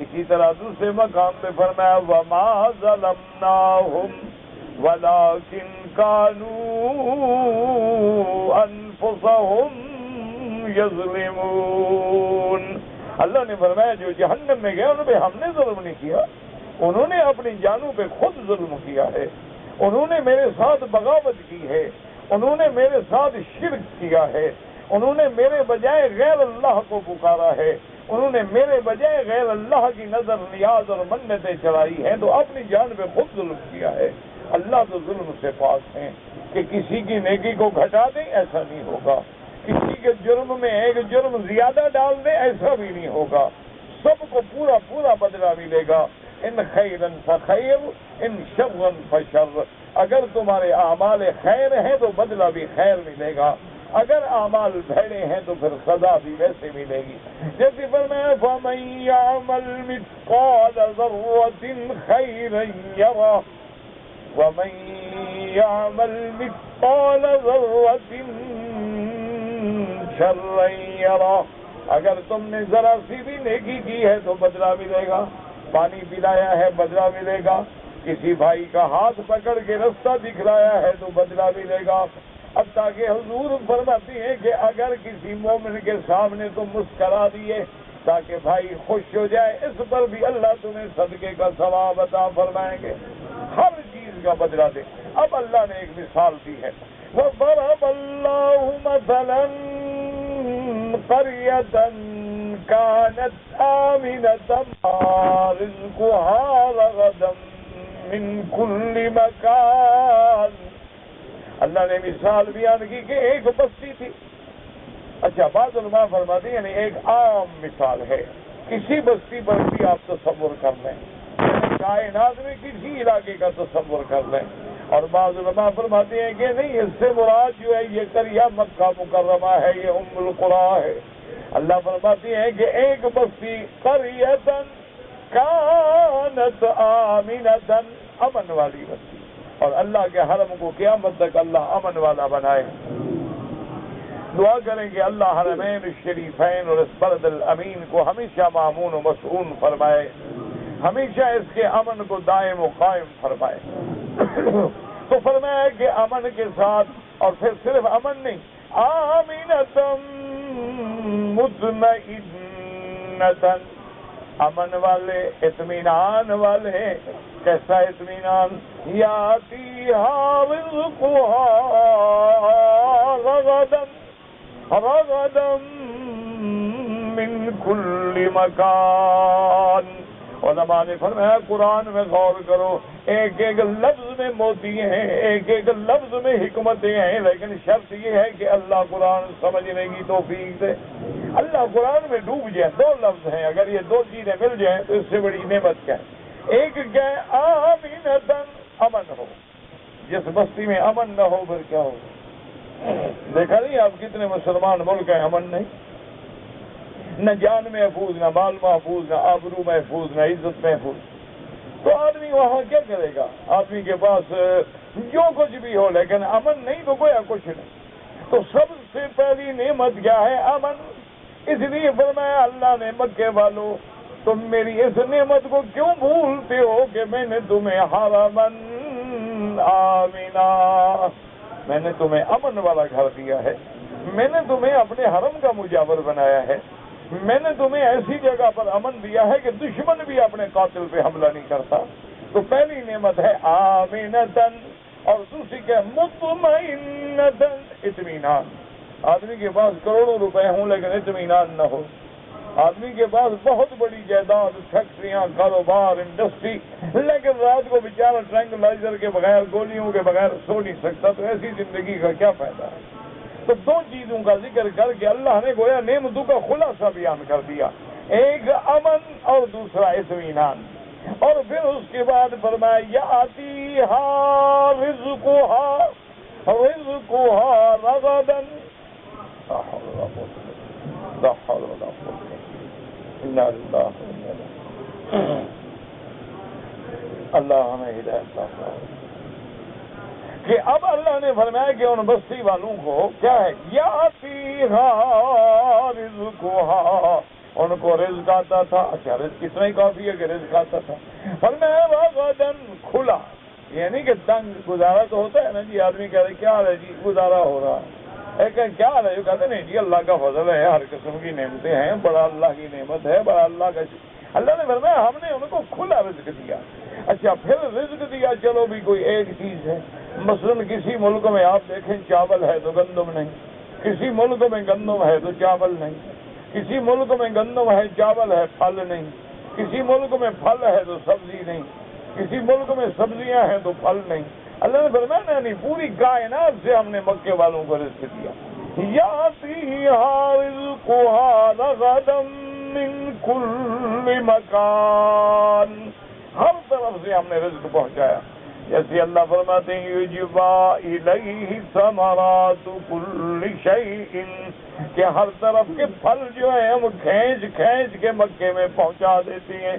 اسی طرح دوسرے مقام پہ فرمایا وما ظلمناہم وَلَٰكِن كَانُوا أَنفُسَهُمْ يَظْلِمُونَ۔ اللہ نے فرمایا جو جہنم میں گئے ان پہ ہم نے ظلم نہیں کیا، انہوں نے اپنی جانوں پہ خود ظلم کیا ہے، انہوں نے میرے ساتھ بغاوت کی ہے، انہوں نے میرے ساتھ شرک کیا ہے، انہوں نے میرے بجائے غیر اللہ کو پکارا ہے، انہوں نے میرے بجائے غیر اللہ کی نظر نیاز اور منتیں چڑھائی ہیں، تو اپنی جان پہ خود ظلم کیا ہے۔ اللہ تو ظلم سے پاک ہیں کہ کسی کی نیکی کو گھٹا دیں، ایسا نہیں ہوگا، کسی کے جرم میں ایک جرم زیادہ ڈال دیں، ایسا بھی نہیں ہوگا، سب کو پورا پورا بدلہ ملے گا۔ ان خیرن فخیر ان شرن فشر، اگر تمہارے اعمال خیر ہیں تو بدلہ بھی خیر ملے گا، اگر اعمال بھیڑے ہیں تو پھر سزا بھی ویسے ملے گی۔ جیسے فرمایا فَمَن يَعْمَلْ مِثْقَالَ ذَرَّةٍ خَيْرًا يَرَهُ وَمَن يَعْمَلْ مِثْقَالَ ذَرَّةٍ شَرًّا يَرَهُ، اگر تم نے ذرا سی بھی نیکی کی ہے تو بدلہ ملے گا، پانی پلایا ہے بدلہ ملے گا، کسی بھائی کا ہاتھ پکڑ کے رستہ دکھلایا ہے تو بدلہ ملے گا۔ اب تاکہ حضور فرماتی ہیں کہ اگر کسی مومن کے سامنے تم مسکرا دیے تاکہ بھائی خوش ہو جائے، اس پر بھی اللہ تمہیں صدقے کا ثواب عطا فرمائیں گے، ہر چیز کا بدلہ دے۔ اب اللہ نے ایک مثال دی ہے، وَضَرَبَ اللَّهُ مَثَلًا قَرْيَةً كَانَتْ آمِنَةً رِزْقُهَا رَغَدًا مِنْ كُلِّ مَكَانٍ۔ اللہ نے مثال بیان کی کہ ایک بستی تھی۔ اچھا، بعض علماء فرماتے ہیں یعنی ایک عام مثال ہے، کسی بستی پر بھی آپ تصور کر لیں، کائنات میں کسی علاقے کا تصور کر لیں، اور بعض علماء فرماتے ہیں کہ نہیں، اس سے مراد جو ہے یہ قریہ مکہ مکرمہ ہے، یہ ام القریٰ ہے۔ اللہ فرماتے ہیں کہ ایک بستی قریۃً کانت آمنۃ، امن والی بستی، اور اللہ کے حرم کو قیامت تک اللہ امن والا بنائے۔ دعا کریں کہ اللہ حرمین الشریفین اور اس بلد الامین کو ہمیشہ مامون و مسعون فرمائے، ہمیشہ اس کے امن کو دائم و قائم فرمائے۔ تو فرمایا کہ امن کے ساتھ، اور پھر صرف امن نہیں، آمینۃ مطمئنۃ، امن والے، اطمینان والے۔ کیسا اطمینان؟ یاتیہا رزقہا رغدا من کل مکان۔ علماء نے فرمایا قرآن میں غور کرو، ایک ایک لفظ میں موتی ہیں، ایک ایک لفظ میں حکمتیں ہیں، لیکن شرط یہ ہے کہ اللہ قرآن سمجھنے کی توفیق دے۔ اللہ قرآن میں ڈوب جائے، دو لفظ ہیں، اگر یہ دو چیزیں مل جائیں تو اس سے بڑی نعمت کیا ہے؟ ایک کیا ہے؟ آمینۃ، امن ہو۔ جس بستی میں امن نہ ہو پھر کیا ہو؟ دیکھا نہیں آپ کتنے مسلمان ملک ہیں امن نہیں، نہ جان محفوظ، نہ مال محفوظ، نہ آبرو محفوظ، نہ عزت محفوظ، تو آدمی وہاں کیا کرے گا؟ آدمی کے پاس جو کچھ بھی ہو لیکن امن نہیں تو گویا کچھ نہیں۔ تو سب سے پہلی نعمت کیا ہے؟ امن۔ اس لیے فرمایا اللہ نے مکے والوں تم میری اس نعمت کو کیوں بھولتے ہو کہ میں نے تمہیں حرمن آمنا، میں نے تمہیں امن والا گھر دیا ہے، میں نے تمہیں اپنے حرم کا مجاور بنایا ہے، میں نے تمہیں ایسی جگہ پر امن دیا ہے کہ دشمن بھی اپنے قاتل پہ حملہ نہیں کرتا۔ تو پہلی نعمت ہے آمینتن، اور دوسری کیا؟ مطمئنتن، اطمینان۔ آدمی کے پاس کروڑوں روپے ہوں لیکن اطمینان نہ ہو، آدمی کے پاس بہت بڑی جائیداد، فیکٹریاں، کاروبار، انڈسٹری، لیکن رات کو بیچارہ ٹرینکلائزر کے بغیر، گولیوں کے بغیر سو نہیں سکتا، تو ایسی زندگی کا کیا فائدہ ہے؟ تو دو چیزوں کا ذکر کر کے اللہ نے گویا نعمتوں کا خلاصہ بیان کر دیا، ایک امن اور دوسرا اطمینان، اور پھر اس کے بعد فرمایا یاتیہا رزقہا رغدا، اللہ ہمیں ہدایت عطا کہ اب اللہ نے فرمایا کہ ان بستی والوں کو کیا ہے؟ یاتیہا رزقہا، ان کو رزق آتا تھا۔ اچھا، رزق اتنا ہی کافی ہے کہ رزق آتا تھا؟ فرمایا رغدن، کھلا، یہ نہیں کہ تنگ گزارا تو ہوتا ہے نا جی، آدمی کہہ رہے کیا ہے جی گزارا ہو رہا ہے، کیا ہے جو کہتے نہیں جی اللہ کا فضل ہے، ہر قسم کی نعمتیں ہیں، بڑا اللہ کی نعمت ہے، بڑا اللہ کا اللہ نے فرمایا ہم نے ان کو کھلا رزق دیا۔ اچھا پھر رزق دیا، چلو بھی کوئی ایک چیز ہے، مثلاً کسی ملک میں آپ دیکھیں چاول ہے تو گندم نہیں، کسی ملک میں گندم ہے تو چاول نہیں، کسی ملک میں گندم ہے چاول ہے پھل نہیں، کسی ملک میں پھل ہے تو سبزی نہیں، کسی ملک میں سبزیاں ہیں تو پھل نہیں۔ اللہ نے فرمایا نہیں، پوری کائنات سے ہم نے مکے والوں کو رزق دیا۔ یاتیہا رزقہا رغدا من کل مکان، ہر طرف سے ہم نے رزق پہنچایا۔ جیسے اللہ فرماتے ہیں یجبا الیہ ثمرات کل شیء، کہ ہر طرف کے پھل جو ہیں ہم کھینچ کھینچ کے مکے میں پہنچا دیتے ہیں،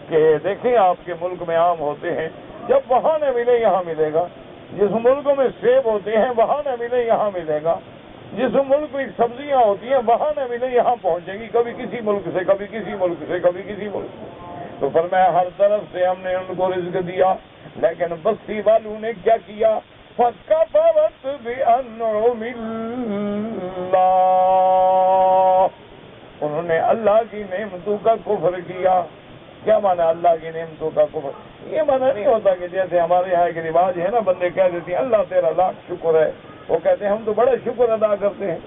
کہ دیکھیں آپ کے ملک میں آم ہوتے ہیں، جب وہاں نہ ملے یہاں ملے گا، جس ملک میں سیب ہوتے ہیں وہاں نہ ملے یہاں ملے گا، جس ملک میں سبزیاں ہوتی ہیں وہاں نہ ملے یہاں پہنچے گی، کبھی کسی ملک سے کبھی کسی ملک سے کبھی کسی ملک سے۔ تو فرمایا ہر طرف سے ہم نے ان کو رزق دیا، لیکن بستی والوں نے کیا کیا؟ فَكَفَرَتْ بِأَنْعُمِ اللَّهِ، انہوں نے اللہ کی نعمتوں کا کفر کیا۔ کیا مانا اللہ کی نعمتوں کا کفر؟ یہ مانا نہیں ہوتا کہ جیسے ہمارے یہاں ایک رواج ہے نا، بندے کہہ دیتے ہیں اللہ تیرا لاکھ شکر ہے، وہ کہتے ہیں ہم تو بڑا شکر ادا کرتے ہیں،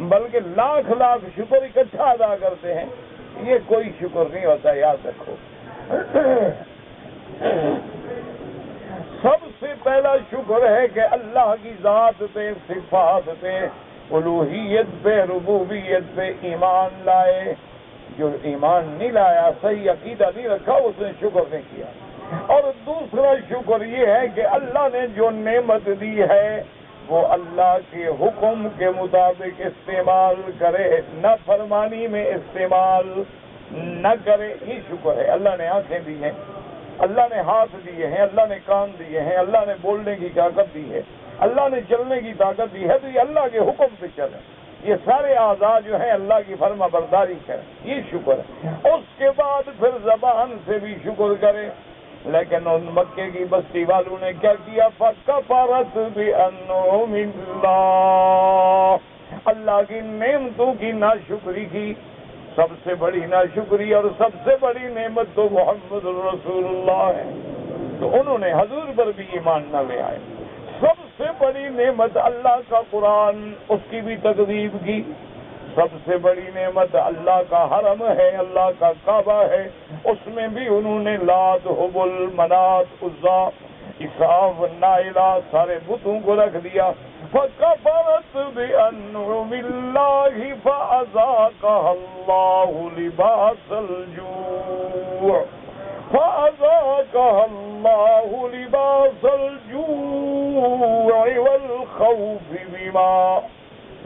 بلکہ لاکھ لاکھ شکر اکٹھا ادا کرتے ہیں، یہ کوئی شکر نہیں ہوتا، یاد رکھو۔ سب سے پہلا شکر ہے کہ اللہ کی ذات پہ، صفات پہ، الوہیت پہ، ربوبیت پہ ایمان لائے۔ جو ایمان نہیں لایا، صحیح عقیدہ نہیں رکھا، اس نے شکر نہیں کیا۔ اور دوسرا شکر یہ ہے کہ اللہ نے جو نعمت دی ہے وہ اللہ کے حکم کے مطابق استعمال کرے، نہ فرمانی میں استعمال نہ کرے، یہ شکر ہے۔ اللہ نے آنکھیں دی ہیں، اللہ نے ہاتھ دیے ہیں، اللہ نے کان دیے ہیں، اللہ نے بولنے کی طاقت دی ہے، اللہ نے چلنے کی طاقت دی ہے، تو یہ اللہ کے حکم پہ چلے، یہ سارے اعضاء جو ہیں اللہ کی فرما برداری کریں، یہ شکر ہے۔ اس کے بعد پھر زبان سے بھی شکر کرے، لیکن ان مکے کی بستی والوں نے کیا کیا؟ فَكَفَرَتْ بِأَنْعُمِ اللَّهِ، اللہ کی نعمتوں کی ناشکری کی۔ سب سے بڑی ناشکری اور سب سے بڑی نعمت تو محمد رسول اللہ ہے، تو انہوں نے حضور پر بھی ایمان نہ لے آئے۔ سب سے بڑی نعمت اللہ کا قرآن، اس کی بھی تکذیب کی۔ سب سے بڑی نعمت اللہ کا حرم ہے، اللہ کا کعبہ ہے، اس میں بھی انہوں نے لات، حبل، منات، عزا، اساف، نائلہ، سارے بتوں کو رکھ دیا۔ فَكَفَرَتْ بِأَنْعُمِ اللَّهِ فَأَذَاقَهَا اللَّهُ لِبَاسَ الْجُوعِ فَأَذَاقَهَا اللَّهُ لِبَاسَ الْجُوعِ وَالْخَوْفِ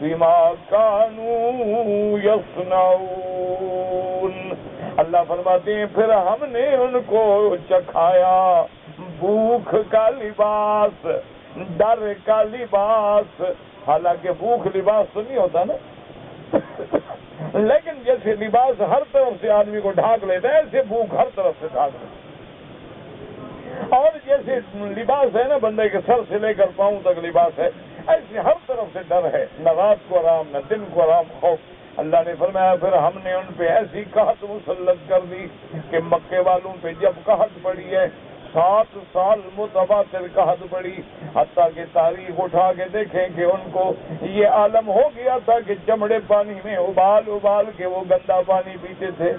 بِمَا كَانُوا يَصْنَعُونَ۔ اللہ فرماتے ہیں پھر ہم نے ان کو چکھایا بھوک کا لباس، ڈر کا لباس۔ حالانکہ بھوک لباس تو نہیں ہوتا نا، لیکن جیسے لباس ہر طرف سے آدمی کو ڈھانک لیتا ہے، ایسے بھوک ہر طرف سے ڈھانک لیتا ہے۔ اور جیسے لباس ہے نا بندے کے سر سے لے کر پاؤں تک لباس ہے، ایسے ہر طرف سے ڈر ہے، نہ رات کو آرام نہ دن کو آرام، خوف۔ اللہ نے فرمایا پھر ہم نے ان پہ ایسی قحط مسلط کر دی کہ مکے والوں پہ جب قحط پڑی ہے 7 سال متواتر قحط پڑی، حتیٰ کہ تاریخ اٹھا کے دیکھیں کہ ان کو یہ عالم ہو گیا تھا کہ چمڑے پانی میں ابال کے وہ گندا پانی پیتے تھے،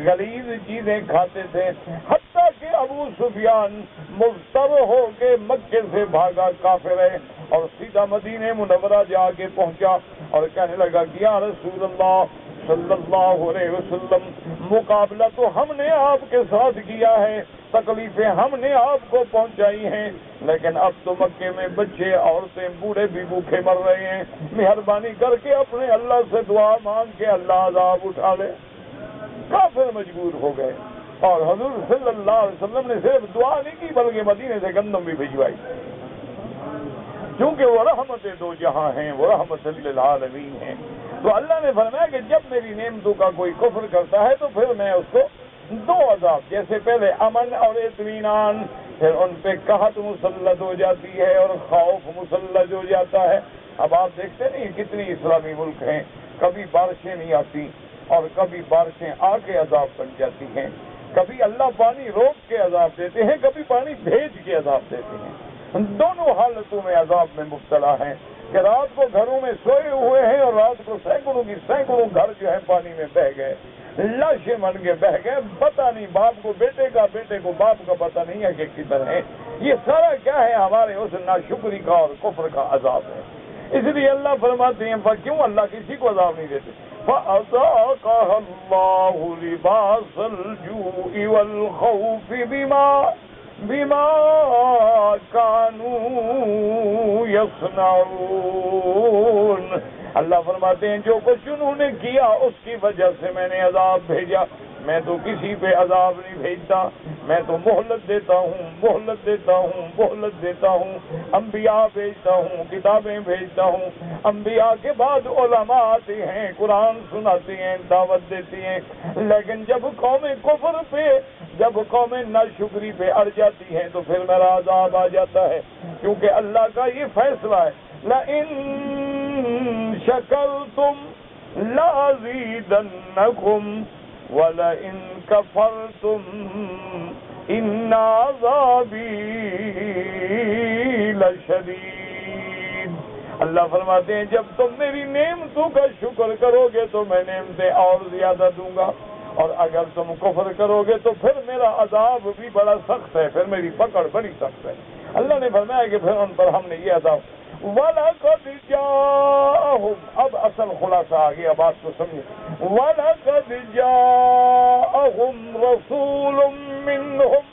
غلیظ چیزیں کھاتے تھے، حتیٰ کہ ابو سفیان مضطر ہو کے مکے سے بھاگا کافر ہے اور سیدھا مدینہ منورہ جا کے پہنچا اور کہنے لگا کہ یا رسول اللہ صلی اللہ علیہ وسلم، مقابلہ تو ہم نے آپ کے ساتھ کیا ہے، تکلیفیں ہم نے آپ کو پہنچائی ہیں، لیکن اب تو مکے میں بچے، عورتیں، بوڑھے بھی بھوکے مر رہے ہیں، مہربانی کر کے اپنے اللہ سے دعا مانگ کے اللہ عذاب اٹھا لے۔ کافر مجبور ہو گئے اور حضور صلی اللہ علیہ وسلم نے صرف دعا نہیں کی بلکہ مدینے سے گندم بھی بھجوائی، کیونکہ وہ رحمت دو جہاں ہیں، وہ رحمت للعالمین ہیں۔ تو اللہ نے فرمایا کہ جب میری نعمتوں کا کوئی کفر کرتا ہے تو پھر میں اس کو دو عذاب، جیسے پہلے امن اور اطمینان، پھر ان پہ قحط مسلط ہو جاتی ہے اور خوف مسلط ہو جاتا ہے۔ اب آپ دیکھتے نہیں کتنی اسلامی ملک ہیں، کبھی بارشیں نہیں آتی اور کبھی بارشیں آ کے عذاب بن جاتی ہیں، کبھی اللہ پانی روک کے عذاب دیتے ہیں، کبھی پانی بھیج کے عذاب دیتے ہیں۔ دونوں حالتوں میں عذاب میں مبتلا ہیں کہ رات کو گھروں میں سوئے ہوئے ہیں اور رات کو سینکڑوں کی سینکڑوں گھر جو ہے پانی میں بہہ گئے، لاشیں بن کے بہ گئے، پتہ نہیں باپ کو بیٹے کا، بیٹے کو باپ کا پتہ نہیں ہے کہ کدھر ہے۔ یہ سارا کیا ہے؟ ہمارے اس ناشکری کا اور کفر کا عذاب ہے۔ اس لیے اللہ فرماتے ہیں کیوں اللہ کسی کو عذاب نہیں دیتے؟ فَأَذَاقَهَا اللَّهُ لِبَاسَ الْجُوعِ وَالْخَوْفِ بِمَا كَانُوا يَصْنَعُونَ۔ اللہ فرماتے ہیں جو کچھ انہوں نے کیا اس کی وجہ سے میں نے عذاب بھیجا۔ میں تو کسی پہ عذاب نہیں بھیجتا، میں تو مہلت دیتا ہوں، مہلت دیتا ہوں، مہلت دیتا ہوں، انبیاء بھیجتا ہوں، کتابیں بھیجتا ہوں، انبیاء کے بعد علماء آتے ہیں، قرآن سناتے ہیں، دعوت دیتے ہیں، لیکن جب قوم کفر پہ، جب قوم ناشکری پہ اڑ جاتی ہیں تو پھر میرا عذاب آ جاتا ہے، کیونکہ اللہ کا یہ فیصلہ ہے لَإِن شَكَرْتُمْ لَأَزِيدَنَّكُمْ وَلَئِن كَفَرْتُمْ إِنَّ عَذَابِي لَشَدِيدٌ۔ اللہ فرماتے ہیں جب تم میری نعمتوں کا شکر کرو گے تو میں نعمتیں اور زیادہ دوں گا، اور اگر تم کفر کرو گے تو پھر میرا عذاب بھی بڑا سخت ہے، پھر میری پکڑ بڑی سخت ہے۔ اللہ نے فرمایا کہ پھر ان پر ہم نے یہ عذاب وَلَقَدْ جَاءَهُمْ، اب اصل خلاصہ آ گیا، بات کو سمجھے۔ وَلَقَدْ جَاءَهُمْ رَسُولٌ مِّنْهُمْ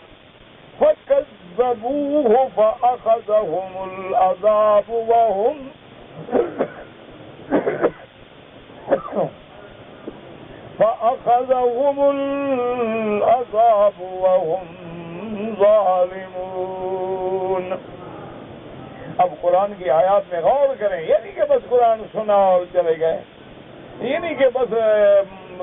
فَكَذَّبُوهُ فَأَخَذَهُمُ الْعَذَابُ وَهُمْ ظَالِمُونَ۔ اب قرآن کی آیات میں غور کریں، یہ نہیں کہ بس قرآن سنا اور چلے گئے، یہ نہیں کہ بس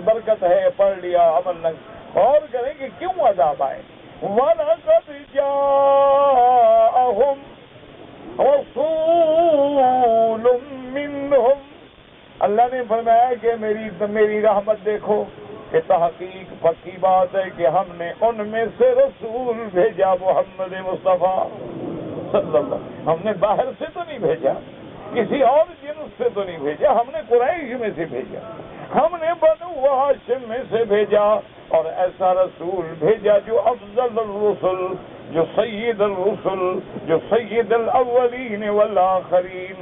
برکت ہے پڑھ لیا عمل نہ، غور کریں کہ کیوں عذاب آئے۔ وَلَقَدْ جَاءَهُمْ رَسُولٌ مِّنْهُمْ، اللہ نے فرمایا کہ میری رحمت دیکھو کہ تحقیق پکی بات ہے کہ ہم نے ان میں سے رسول بھیجا، محمد مصطفیٰ صلی اللہ، ہم نے باہر سے تو نہیں بھیجا، کسی اور جنس سے تو نہیں بھیجا، ہم نے قریش میں سے بھیجا، ہم نے بنو ہاشم میں سے بھیجا، اور ایسا رسول بھیجا جو افضل الرسل، جو سید الرسل، جو سید الاولین والآخرین۔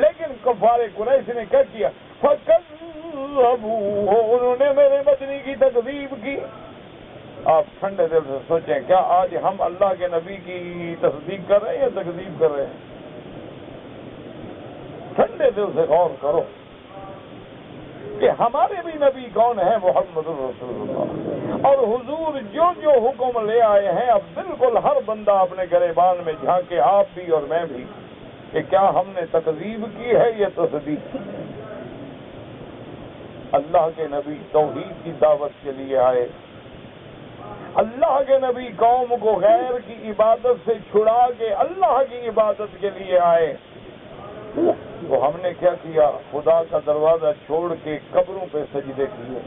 لیکن کفار قریش نے کیا کیا؟ فَكَذَّبُوهُ، انہوں نے میرے مدنی کی تکذیب کی۔ آپ ٹھنڈے دل سے سوچیں، کیا آج ہم اللہ کے نبی کی تصدیق کر رہے ہیں یا تکذیب کر رہے ہیں؟ ٹھنڈے دل سے غور کرو کہ ہمارے بھی نبی کون ہیں؟ محمد رسول اللہ، اور حضور جو جو حکم لے آئے ہیں اب بالکل ہر بندہ اپنے گریبان میں جھانکے، آپ بھی اور میں بھی، کہ کیا ہم نے تکذیب کی ہے یا تصدیق کی؟ اللہ کے نبی توحید کی دعوت کے لیے آئے، اللہ کے نبی قوم کو غیر کی عبادت سے چھڑا کے اللہ کی عبادت کے لیے آئے، تو ہم نے کیا کیا؟ خدا کا دروازہ چھوڑ کے قبروں پہ سجدے کیے،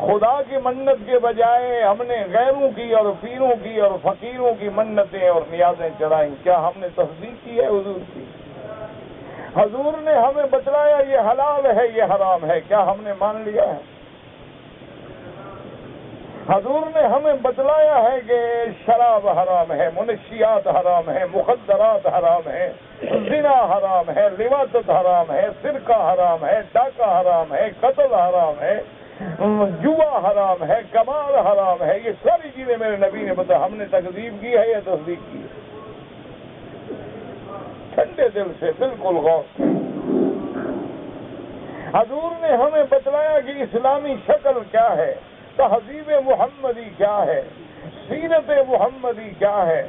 خدا کی منت کے بجائے ہم نے غیروں کی اور پیروں کی اور فقیروں کی منتیں اور نیازیں چڑھائیں۔ کیا ہم نے تصدیق کی ہے حضور کی؟ حضور نے ہمیں بتلایا یہ حلال ہے یہ حرام ہے، کیا ہم نے مان لیا ہے؟ حضور نے ہمیں بتلایا ہے کہ شراب حرام ہے، منشیات حرام ہے، مخدرات حرام ہے، زنا حرام ہے، لواطت حرام ہے، سرقہ حرام ہے، ڈاکہ حرام ہے، قتل حرام ہے، جوا حرام ہے، قمار حرام ہے، یہ ساری چیزیں میرے نبی نے بتایا۔ ہم نے تکذیب کی ہے یا تصدیق کی ہے؟ ٹھنڈے دل سے بالکل غور۔ حضور نے ہمیں بتلایا کہ اسلامی شکل کیا ہے، تہذیب محمدی کیا ہے، سیرت محمدی کیا ہے،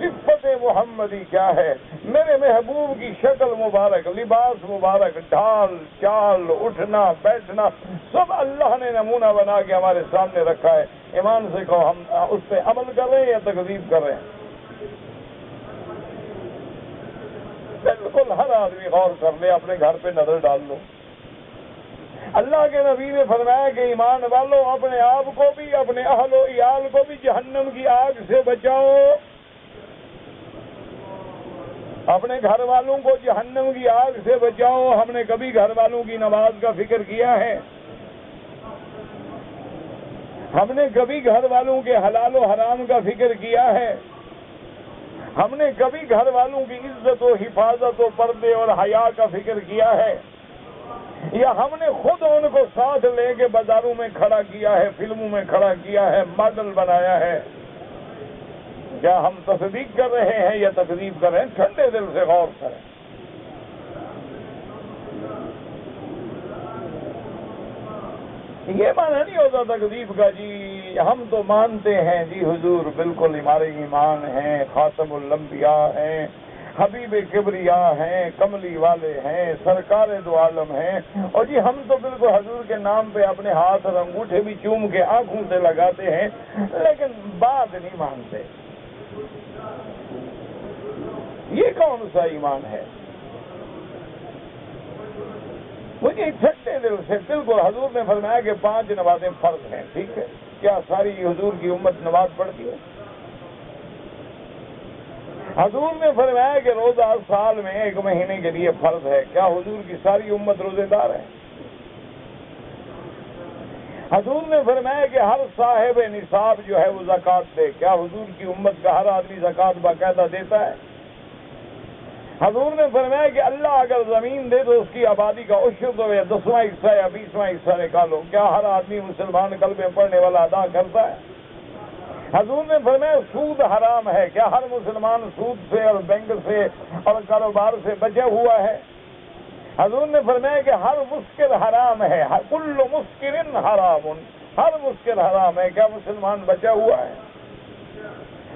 صفت محمدی کیا ہے، میرے محبوب کی شکل مبارک، لباس مبارک، ڈھال چال، اٹھنا بیٹھنا، سب اللہ نے نمونہ بنا کے ہمارے سامنے رکھا ہے۔ ایمان سے کہو ہم اس پہ عمل کر رہے ہیں یا تکذیب کر رہے ہیں؟ بالکل ہر آدمی غور کر لے، اپنے گھر پہ نظر ڈال لو۔ اللہ کے نبی نے فرمایا کہ ایمان والوں اپنے آپ کو بھی، اپنے اہل و عیال کو بھی جہنم کی آگ سے بچاؤ، اپنے گھر والوں کو جہنم کی آگ سے بچاؤ۔ ہم نے کبھی گھر والوں کی نماز کا فکر کیا ہے؟ ہم نے کبھی گھر والوں کے حلال و حرام کا فکر کیا ہے؟ ہم نے کبھی گھر والوں کی عزت و حفاظت و پردے اور حیا کا فکر کیا ہے؟ یا ہم نے خود ان کو ساتھ لے کے بازاروں میں کھڑا کیا ہے، فلموں میں کھڑا کیا ہے، ماڈل بنایا ہے؟ کیا ہم تصدیق کر رہے ہیں یا تکذیب کر رہے ہیں؟ ٹھنڈے دل سے غور کریں۔ یہ معنی نہیں ہوتا تکذیب کا جی ہم تو مانتے ہیں جی حضور بالکل ہمارے ایمان ہیں، خاتم الانبیاء ہیں، حبیب کبریا ہیں، کملی والے ہیں، سرکار دو عالم ہیں، اور جی ہم تو بالکل حضور کے نام پہ اپنے ہاتھ اور انگوٹھے بھی چوم کے آنکھوں سے لگاتے ہیں، لیکن بات نہیں مانتے۔ یہ کون سا ایمان ہے؟ مجھے ٹھنڈے دل سے بالکل حضور نے فرمایا کہ 5 نمازیں فرض ہیں، ٹھیک ہے؟ کیا ساری حضور کی امت نماز پڑھتی ہے؟ حضور نے فرمایا کہ روزہ سال میں 1 مہینے کے لیے فرض ہے، کیا حضور کی ساری امت روزے دار ہے؟ حضور نے فرمایا کہ ہر صاحب نصاب جو ہے وہ زکوٰۃ دے، کیا حضور کی امت کا ہر آدمی زکوٰۃ باقاعدہ دیتا ہے؟ حضور نے فرمایا کہ اللہ اگر زمین دے تو اس کی آبادی کا عشر تو یا 10واں حصہ یا 20واں حصہ نکالو، کیا ہر آدمی مسلمان کلمہ پڑھنے والا ادا کرتا ہے؟ حضور نے فرمایا سود حرام ہے، کیا ہر مسلمان سود سے اور بینک سے اور کاروبار سے بچا ہوا ہے؟ حضور نے فرمایا کہ ہر مسکر حرام ہے، کل مسکر حرام، ہر مسکر حرام ہے، کیا مسلمان بچا ہوا ہے؟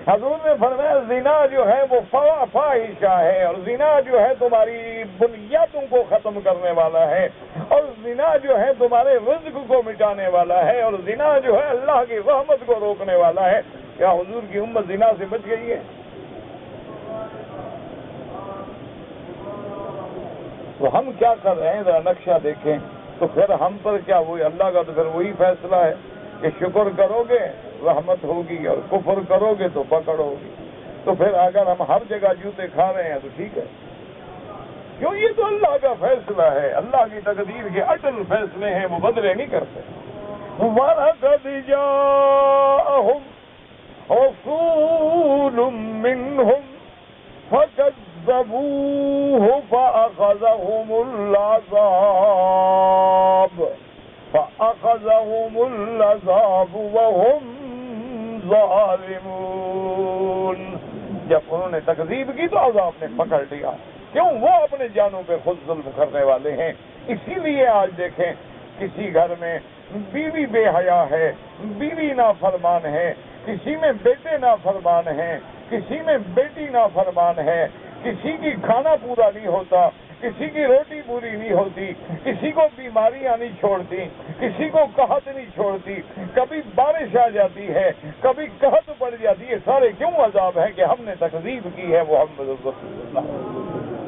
حضور نے فرمایا زنا جو ہے وہ فاحشہ ہے، اور زنا جو ہے تمہاری بنیادوں کو ختم کرنے والا ہے، اور زنا جو ہے تمہارے رزق کو مٹانے والا ہے، اور زنا جو ہے اللہ کی رحمت کو روکنے والا ہے۔ کیا حضور کی امت زنا سے بچ گئی ہے؟ تو ہم کیا کر رہے ہیں ذرا نقشہ دیکھیں، تو پھر ہم پر کیا وہی اللہ کا تو پھر وہی فیصلہ ہے کہ شکر کرو گے رحمت ہوگی، اور کفر کرو گے تو پکڑ ہوگی۔ تو پھر اگر ہم ہر جگہ جوتے کھا رہے ہیں تو ٹھیک ہے، کیوں؟ یہ تو اللہ کا فیصلہ ہے، اللہ کی تقدیر کے اٹل فیصلے ہیں، وہ بدلے نہیں کرتے۔ وَلَقَدْ جَاءَهُمْ رَسُولٌ مِّنْهُمْ فَكَذَّبُوهُ فَأَخَذَهُمُ الْعَذَابُ وَهُمْ ظَالِمُونَ۔ جب انہوں نے تکذیب کی تو عذاب نے پکڑ لیا، کیوں؟ وہ اپنے جانوں پہ خود ظلم کرنے والے ہیں۔ اسی لیے آج دیکھیں کسی گھر میں بیوی بے حیا ہے، بیوی نافرمان ہے، کسی میں بیٹے نافرمان ہیں، کسی میں بیٹی نافرمان ہے، کسی کی کھانا پورا نہیں ہوتا، کسی کی روٹی پوری نہیں ہوتی، کسی کو بیماریاں نہیں چھوڑتی، کسی کو قحط نہیں چھوڑتی، کبھی بارش آ جاتی ہے، کبھی قحط پڑ جاتی ہے۔ سارے کیوں عذاب ہیں؟ کہ ہم نے تکذیب کی ہے محمد رسول اللہ۔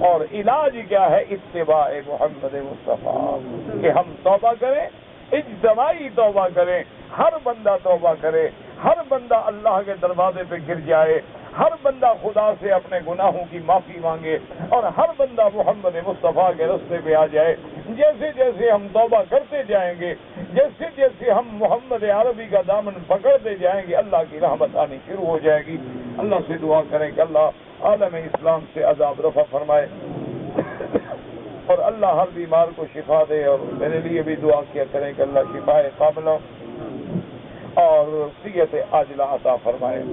اور علاج کیا ہے؟ اتباع محمد مصطفیٰ، کہ ہم توبہ کریں، اجتماعی توبہ کریں، ہر بندہ توبہ کرے، ہر بندہ اللہ کے دروازے پہ گر جائے، ہر بندہ خدا سے اپنے گناہوں کی معافی مانگے، اور ہر بندہ محمد مصطفیٰ کے راستے پہ آ جائے۔ جیسے جیسے ہم توبہ کرتے جائیں گے، جیسے جیسے ہم محمد عربی کا دامن پکڑتے جائیں گے، اللہ کی رحمت آنی شروع ہو جائے گی۔ اللہ سے دعا کریں کہ اللہ عالم اسلام سے عذاب رفع فرمائے، اور اللہ ہر بیمار کو شفا دے، اور میرے لیے بھی دعا کیا کریں کہ اللہ شفا قابلہ اور صحت عاجلہ عطا فرمائے۔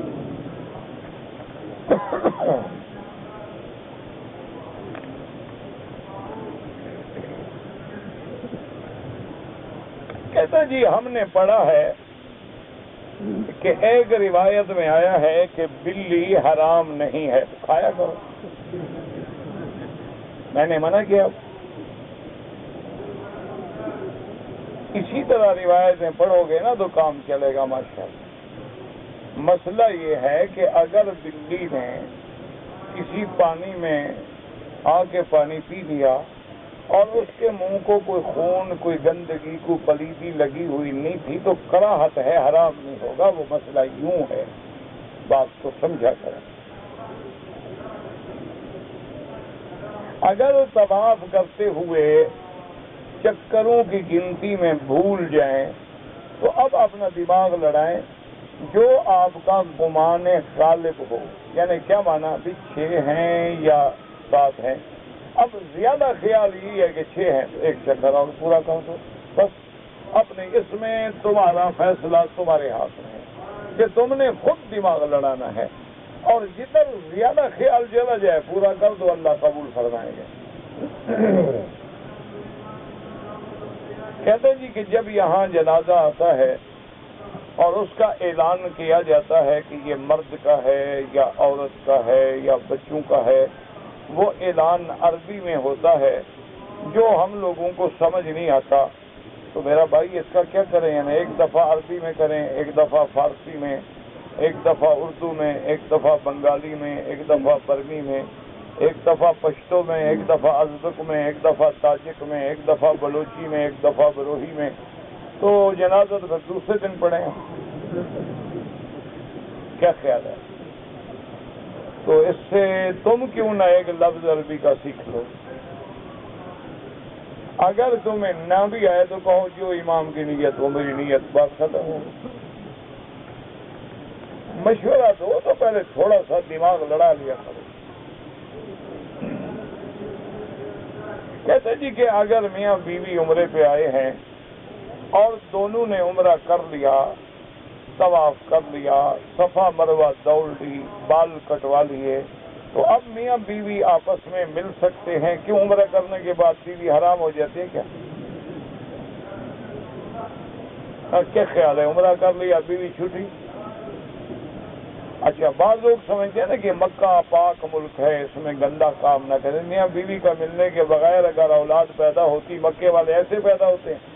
کہتا جی ہم نے پڑھا ہے کہ ایک روایت میں آیا ہے کہ بلی حرام نہیں ہے تو کھایا کرو، میں نے منع کیا؟ اسی طرح روایتیں پڑھو گے نا تو کام چلے گا ماشاءاللہ۔ مسئلہ یہ ہے کہ اگر بلی نے کسی پانی میں آ کے پانی پی لیا اور اس کے منہ کو کوئی خون، کوئی گندگی، کوئی پلیدی لگی ہوئی نہیں تھی تو کراہت ہے، حرام نہیں ہوگا۔ وہ مسئلہ یوں ہے، بات کو سمجھا کریں۔ اگر طواف کرتے ہوئے چکروں کی گنتی میں بھول جائیں تو اب اپنا دماغ لڑائیں، جو آپ کا گمان غالب ہو، یعنی کیا مانا بھی 6 ہیں یا 7 ہیں، اب زیادہ خیال یہ ہے کہ 6 ہیں تو ایک چکر اور پورا کر دو بس۔ اپنے اس میں تمہارا فیصلہ تمہارے ہاتھ میں ہے کہ تم نے خود دماغ لڑانا ہے، اور جدھر زیادہ خیال چلا جائے پورا کر دو، اللہ قبول فرمائیں گے۔ کہتے ہیں جی کہ جب یہاں جنازہ آتا ہے اور اس کا اعلان کیا جاتا ہے کہ یہ مرد کا ہے یا عورت کا ہے یا بچوں کا ہے، وہ اعلان عربی میں ہوتا ہے جو ہم لوگوں کو سمجھ نہیں آتا، تو میرا بھائی اس کا کیا کریں؟ یعنی ایک دفعہ عربی میں کریں، ایک دفعہ فارسی میں، ایک دفعہ اردو میں، ایک دفعہ بنگالی میں، ایک دفعہ برمی میں، ایک دفعہ پشتو میں، ایک دفعہ ازبک میں، ایک دفعہ تاجک میں، ایک دفعہ بلوچی میں، ایک دفعہ بروہی میں، تو جنازہ تو دوسرے دن پڑھیں۔ کیا خیال ہے؟ تو اس سے تم کیوں نہ ایک لفظ عربی کا سیکھ لو؟ اگر تمہیں نہ بھی آئے تو کہو جو امام کی نیت ہو میری نیت، بات ختم ہو۔ مشورہ دو تو پہلے تھوڑا سا دماغ لڑا لیا کرو۔ کہتے جی کہ اگر میاں بیوی عمرے پہ آئے ہیں اور دونوں نے عمرہ کر لیا، طواف کر لیا، صفا مروہ دوڑ لی، بال کٹوا لیے، تو اب میاں بیوی آپس میں مل سکتے ہیں؟ کیوں عمرہ کرنے کے بعد بیوی حرام ہو جاتی ہے کیا؟ کیا خیال ہے؟ عمرہ کر لیا بیوی چھوٹی؟ اچھا، بعض لوگ سمجھتے ہیں نا کہ مکہ پاک ملک ہے، اس میں گندا کام نہ کریں۔ میاں بیوی کا ملنے کے بغیر اگر اولاد پیدا ہوتی، مکے والے ایسے پیدا ہوتے ہیں؟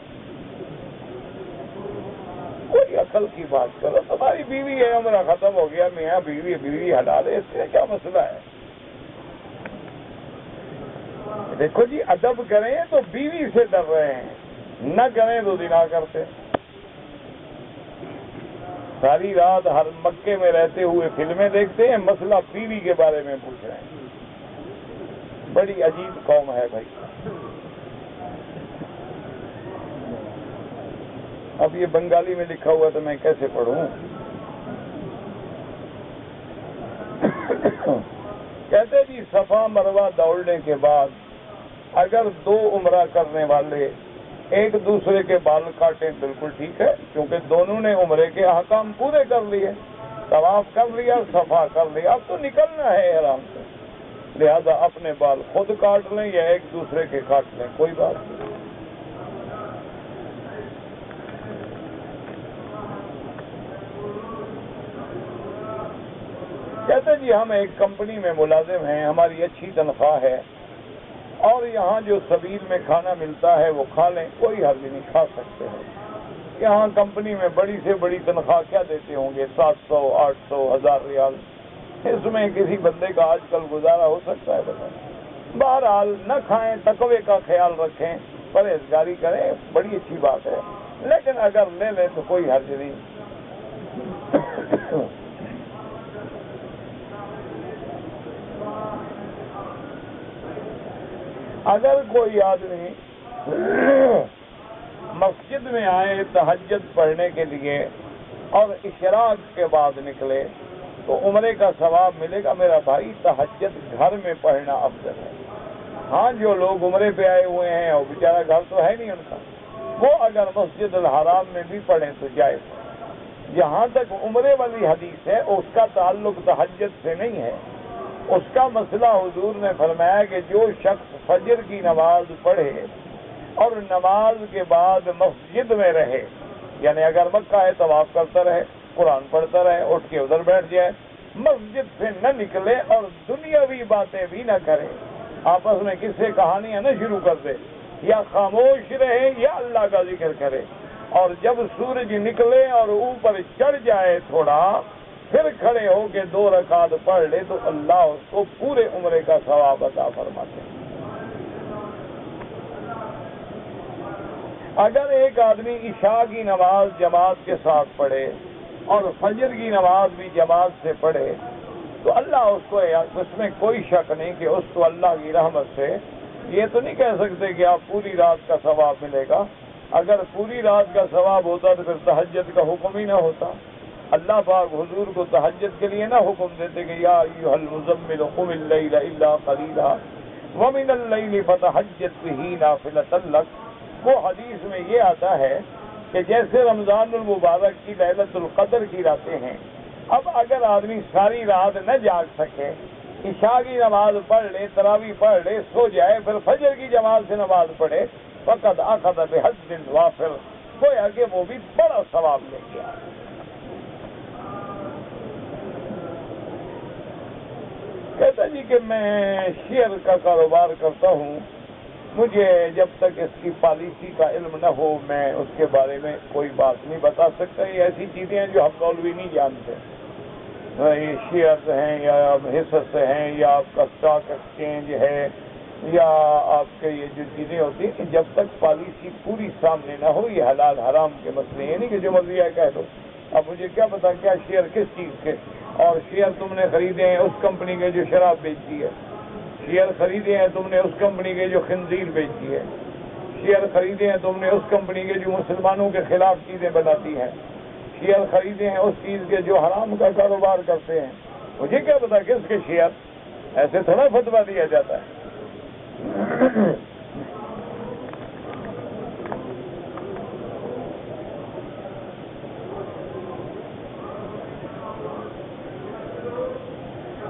کوئی عقل کی بات کرو، تمہاری بیوی ہے، عمرہ ختم ہو گیا، میاں بیوی حلال ہے، اس سے کیا مسئلہ ہے؟ دیکھو جی، ادب کریں تو بیوی سے ڈر رہے ہیں، نہ کریں تو زنا کرتے۔ ساری رات ہر مکے میں رہتے ہوئے فلمیں دیکھتے ہیں، مسئلہ بیوی کے بارے میں پوچھ رہے ہیں۔ بڑی عجیب قوم ہے بھائی۔ اب یہ بنگالی میں لکھا ہوا تو میں کیسے پڑھوں؟ کہتے جی صفا مروہ دوڑنے کے بعد اگر 2 عمرہ کرنے والے ایک دوسرے کے بال کاٹیں بالکل ٹھیک ہے، کیونکہ دونوں نے عمرے کے احکام پورے کر لیے، طواف کر لیا، صفا کر لیا، اب تو نکلنا ہے احرام سے، لہذا اپنے بال خود کاٹ لیں یا ایک دوسرے کے کاٹ لیں، کوئی بات نہیں۔ کہتے جی ہم ایک کمپنی میں ملازم ہیں، ہماری اچھی تنخواہ ہے، اور یہاں جو سبیل میں کھانا ملتا ہے وہ کھا لیں، کوئی حرج نہیں، کھا سکتے ہیں۔ یہاں کمپنی میں بڑی سے بڑی تنخواہ کیا دیتے ہوں گے؟ 700، 800، 1000 ریال، اس میں کسی بندے کا آج کل گزارا ہو سکتا ہے؟ بتائیں۔ بہرحال نہ کھائیں، تقوی کا خیال رکھیں، پرہیزگاری کریں، بڑی اچھی بات ہے، لیکن اگر لے لیں تو کوئی حرج نہیں۔ اگر کوئی آدمی مسجد میں آئے تہجد پڑھنے کے لیے اور اشراق کے بعد نکلے تو عمرے کا ثواب ملے گا؟ میرا بھائی تہجد گھر میں پڑھنا افضل ہے۔ ہاں، جو لوگ عمرے پہ آئے ہوئے ہیں اور بیچارہ گھر تو ہے نہیں ان کا، وہ اگر مسجد الحرام میں بھی پڑھیں تو جائز ہے۔ جہاں تک عمرے والی حدیث ہے اس کا تعلق تہجد سے نہیں ہے، اس کا مسئلہ حضور نے فرمایا کہ جو شخص فجر کی نماز پڑھے اور نماز کے بعد مسجد میں رہے، یعنی اگر مکہ ہے طواف کرتا رہے قرآن پڑھتا رہے، اٹھ کے ادھر بیٹھ جائے، مسجد سے نہ نکلے اور دنیاوی باتیں بھی نہ کرے، آپس میں قصے کہانیاں نہ شروع کر دے، یا خاموش رہے یا اللہ کا ذکر کرے، اور جب سورج نکلے اور اوپر چڑھ جائے تھوڑا، پھر کھڑے ہو کے 2 رکعت پڑھ لے تو اللہ اس کو پورے عمرے کا ثواب عطا فرماتے ہیں۔ اگر ایک آدمی عشاء کی نماز جماعت کے ساتھ پڑھے اور فجر کی نماز بھی جماعت سے پڑھے تو اللہ اس کو، اس میں کوئی شک نہیں کہ اس کو اللہ کی رحمت سے، یہ تو نہیں کہہ سکتے کہ آپ پوری رات کا ثواب ملے گا، اگر پوری رات کا ثواب ہوتا تو پھر تہجد کا حکم ہی نہ ہوتا، اللہ پاک حضور کو تہجد کے لیے نہ حکم دیتے کہ یا ایھا المزمل قم اللیل الا قلیلا ومن اللیل فتہجد بہ نافلۃ لک۔ وہ حدیث میں یہ آتا ہے کہ جیسے رمضان المبارک کی لیلۃ القدر کی راتیں ہیں، اب اگر آدمی ساری رات نہ جاگ سکے، عشاء کی نماز پڑھ لے، تراویح پڑھ لے، سو جائے، پھر فجر کی جماعت سے نماز پڑھے، فقد اخذ بحظ وافر، گویا کہ وہ بھی بڑا ثواب لے گیا۔ کہتا جی کہ میں شیئر کا کاروبار کرتا ہوں، مجھے جب تک اس کی پالیسی کا علم نہ ہو میں اس کے بارے میں کوئی بات نہیں بتا سکتا۔ یہ ایسی چیزیں ہیں جو ہم مولوی نہیں جانتے، یہ شیئرز ہیں یا حصص ہیں یا آپ کا اسٹاک ایکسچینج ہے یا آپ کے یہ جو چیزیں ہوتی ہیں، جب تک پالیسی پوری سامنے نہ ہو، یہ حلال حرام کے مسئلے، یہ نہیں کہ جو مرضی ہے کہہ دو۔ اب مجھے کیا پتا کیا شیئر کس چیز کے، اور شیئر تم نے خریدے ہیں اس کمپنی کے جو شراب بیچتی ہے، شیئر خریدے ہیں تم نے اس کمپنی کے جو خنزیر بیچتی ہے، شیئر خریدے ہیں تم نے اس کمپنی کے جو مسلمانوں کے خلاف چیزیں بناتی ہے، شیئر خریدے ہیں اس چیز کے جو حرام کا کاروبار کرتے ہیں۔ مجھے کیا پتا کس کے شیئر، ایسے تھوڑا فتویٰ دیا جاتا ہے۔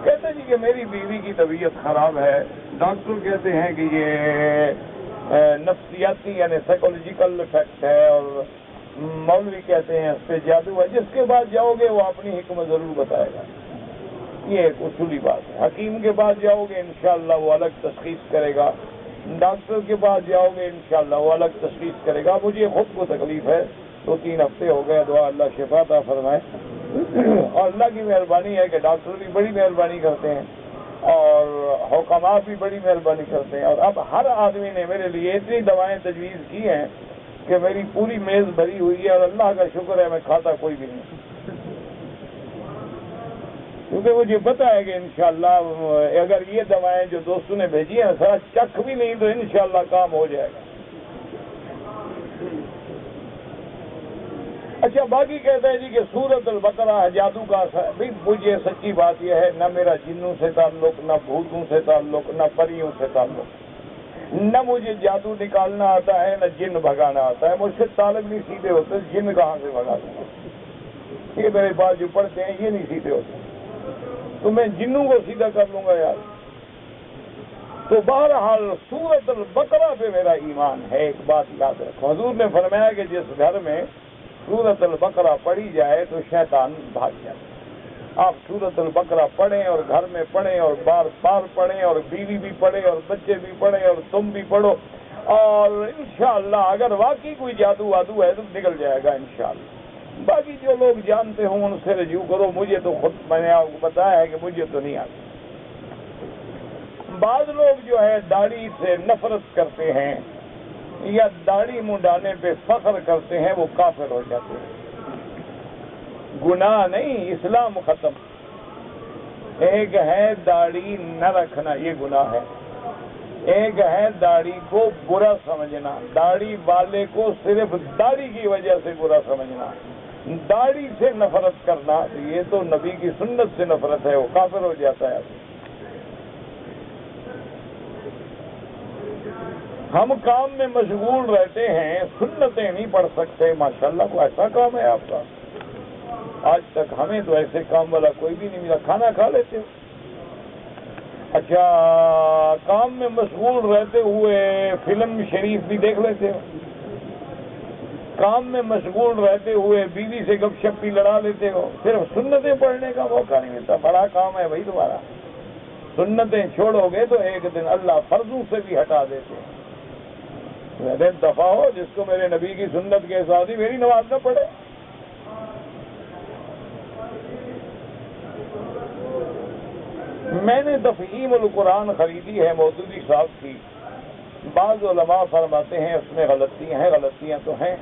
کہتے جی کہ میری بیوی کی طبیعت خراب ہے، ڈاکٹر کہتے ہیں کہ یہ نفسیاتی یعنی سائیکولوجیکل افیکٹ ہے، اور مولوی کہتے ہیں اس پہ جادو ہے، جس کے بعد جاؤ گے وہ اپنی حکمت ضرور بتائے گا۔ یہ ایک اصولی بات ہے، حکیم کے پاس جاؤ گے انشاءاللہ وہ الگ تشخیص کرے گا، ڈاکٹر کے پاس جاؤ گے انشاءاللہ وہ الگ تشخیص کرے گا۔ مجھے خود کو تکلیف ہے، 2-3 ہفتے ہو گئے، دعا اللہ شفا عطا فرمائے، اور اللہ کی مہربانی ہے کہ ڈاکٹر بھی بڑی مہربانی کرتے ہیں اور حکماء بھی بڑی مہربانی کرتے ہیں، اور اب ہر آدمی نے میرے لیے اتنی دوائیں تجویز کی ہیں کہ میری پوری میز بھری ہوئی ہے، اور اللہ کا شکر ہے میں کھاتا کوئی بھی نہیں، کیونکہ مجھے پتا ہے کہ انشاءاللہ اگر یہ دوائیں جو دوستوں نے بھیجی ہیں سر چکھ بھی نہیں تو انشاءاللہ کام ہو جائے گا۔ اچھا باقی کہتا ہے جی کہ سورۃ البقرہ جادو کا اثر، بھائی مجھے سچی بات یہ ہے، نہ میرا جنوں سے تعلق، نہ بھوتوں سے تعلق، نہ پریوں سے تعلق، نہ مجھے جادو نکالنا آتا ہے، نہ جن بھگانا آتا ہے، مجھ سے تعلق نہیں سیدھے ہوتے، جن کہاں سے بھگا دیں؟ یہ میرے پاس جو پڑھتے ہیں یہ نہیں سیدھے ہوتے، تو میں جنوں کو سیدھا کر لوں گا یار۔ تو بہرحال سورۃ البقرہ پہ میرا ایمان ہے، ایک بات یاد رکھو، حضور نے فرمایا کہ جس گھر میں سورۃ البقرہ پڑھی جائے تو شیطان بھاگ جائے۔ آپ سورۃ البقرہ پڑھیں اور گھر میں پڑھیں اور بار بار پڑھیں، اور بیوی بھی پڑھے اور بچے بھی پڑھیں اور تم بھی پڑھو، اور انشاءاللہ اگر واقعی کوئی جادو وادو ہے تو نکل جائے گا انشاءاللہ۔ باقی جو لوگ جانتے ہوں ان سے رجوع کرو، مجھے تو خود میں نے آپ کو بتایا ہے کہ مجھے تو نہیں آتا۔ بعض لوگ جو ہے داڑھی سے نفرت کرتے ہیں یا داڑھی منڈانے پہ فخر کرتے ہیں، وہ کافر ہو جاتے ہیں۔ گناہ نہیں، اسلام ختم۔ ایک ہے داڑھی نہ رکھنا، یہ گناہ ہے، ایک ہے داڑھی کو برا سمجھنا، داڑھی والے کو صرف داڑھی کی وجہ سے برا سمجھنا، داڑھی سے نفرت کرنا، یہ تو نبی کی سنت سے نفرت ہے، وہ کافر ہو جاتا ہے۔ ہم کام میں مشغول رہتے ہیں، سنتیں نہیں پڑھ سکتے، ماشاءاللہ کو ایسا کام ہے آپ کا، آج تک ہمیں تو ایسے کام والا کوئی بھی نہیں ملا۔ کھانا کھا لیتے ہو، اچھا کام میں مشغول رہتے ہوئے فلم شریف بھی دیکھ لیتے ہو، کام میں مشغول رہتے ہوئے بیوی سے گپ شپ بھی لڑا لیتے ہو، صرف سنتیں پڑھنے کا موقع نہیں ملتا. بڑا کام ہے بھائی تمہارا. سنتیں چھوڑو گے تو ایک دن اللہ فرضوں سے بھی ہٹا دیتے ہیں. میرے دفعہ ہو جس کو میرے نبی کی سنت کے ساتھ ہی میری نماز نہ پڑھے. میں نے تفہیم القرآن خریدی ہے مودودی صاحب کی. بعض علماء فرماتے ہیں اس میں غلطیاں ہیں. غلطیاں تو ہیں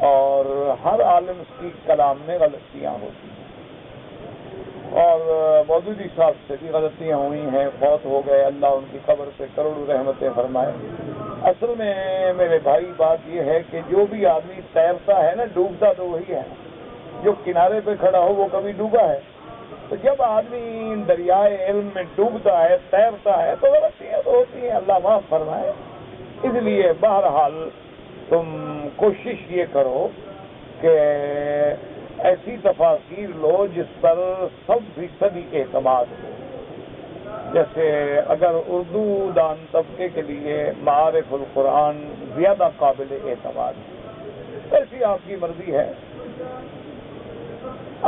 اور ہر عالم کی کلام میں غلطیاں ہوتی ہیں، اور مودودی صاحب سے بھی غلطیاں ہوئی ہیں. فوت ہو گئے، اللہ ان کی قبر پہ کروڑوں رحمتیں فرمائے. اصل میں میرے بھائی بات یہ ہے کہ جو بھی آدمی تیرتا ہے نا، ڈوبتا تو وہی ہے. جو کنارے پہ کھڑا ہو وہ کبھی ڈوبا ہے؟ تو جب آدمی دریائے علم میں ڈوبتا ہے، تیرتا ہے، تو غلطیاں تو ہوتی ہیں، اللہ معاف فرمائے. اس لیے بہرحال تم کوشش یہ کرو کہ ایسی تفاسیر لو جس پر 100% اعتماد ہو. جیسے اگر اردو دان طبقے کے لیے معارف القرآن زیادہ قابل اعتماد ہے، ایسی آپ کی مرضی ہے.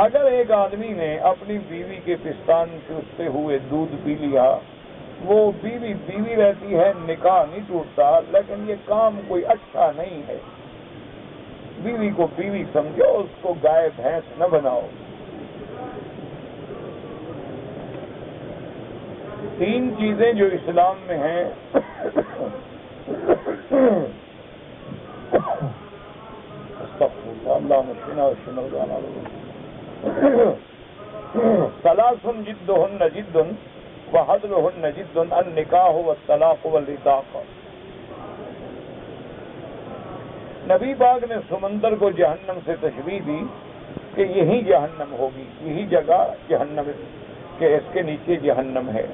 اگر ایک آدمی نے اپنی بیوی کے پستان چوستے ہوئے دودھ پی لیا، وہ بیوی رہتی ہے، نکاح نہیں ٹوٹتا، لیکن یہ کام کوئی اچھا نہیں ہے. بیوی کو بیوی سمجھو، اس کو گائے بھینس نہ بناؤ. 3 چیزیں جو اسلام میں ہیں ثلاث جدہن جد وحدلہن جد النکاح والطلاق والرتاق. نبی پاک نے سمندر کو جہنم سے تشبیہ دی کہ یہی جہنم ہوگی، یہی جگہ جہنم کہ اس کے نیچے جہنم ہے.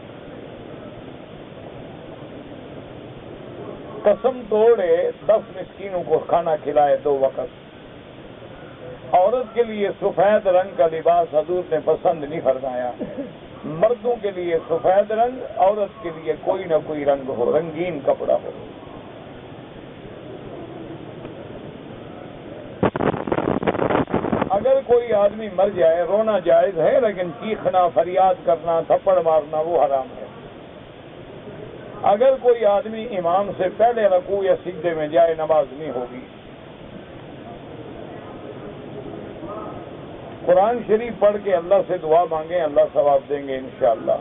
قسم توڑے 10 مسکینوں کو کھانا کھلائے 2 وقت. عورت کے لیے سفید رنگ کا لباس حضور نے پسند نہیں فرمایا. مردوں کے لیے سفید رنگ، عورت کے لیے کوئی نہ کوئی رنگ ہو، رنگین کپڑا ہو. اگر کوئی آدمی مر جائے رونا جائز ہے، لیکن چیخنا، فریاد کرنا، تھپڑ مارنا وہ حرام ہے. اگر کوئی آدمی امام سے پہلے رکوع یا سجدے میں جائے نماز نہیں ہوگی. قرآن شریف پڑھ کے اللہ سے دعا مانگیں، اللہ ثواب دیں گے انشاءاللہ.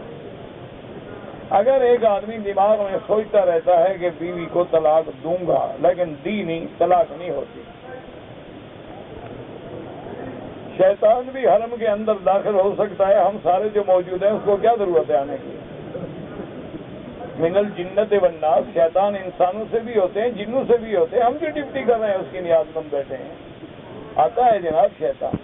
اگر ایک آدمی دماغ میں سوچتا رہتا ہے کہ بیوی کو طلاق دوں گا، لیکن دی نہیں، طلاق نہیں ہوتی. شیطان بھی حرم کے اندر داخل ہو سکتا ہے. ہم سارے جو موجود ہیں اس کو کیا ضرورت ہے آنے کی؟ من الجنت والناس، شیطان انسانوں سے بھی ہوتے ہیں، جنوں سے بھی ہوتے ہیں. ہم جو ڈپٹی کر رہے ہیں اس کی نیاز مند بیٹھے ہیں. آتا ہے جناب شیطان.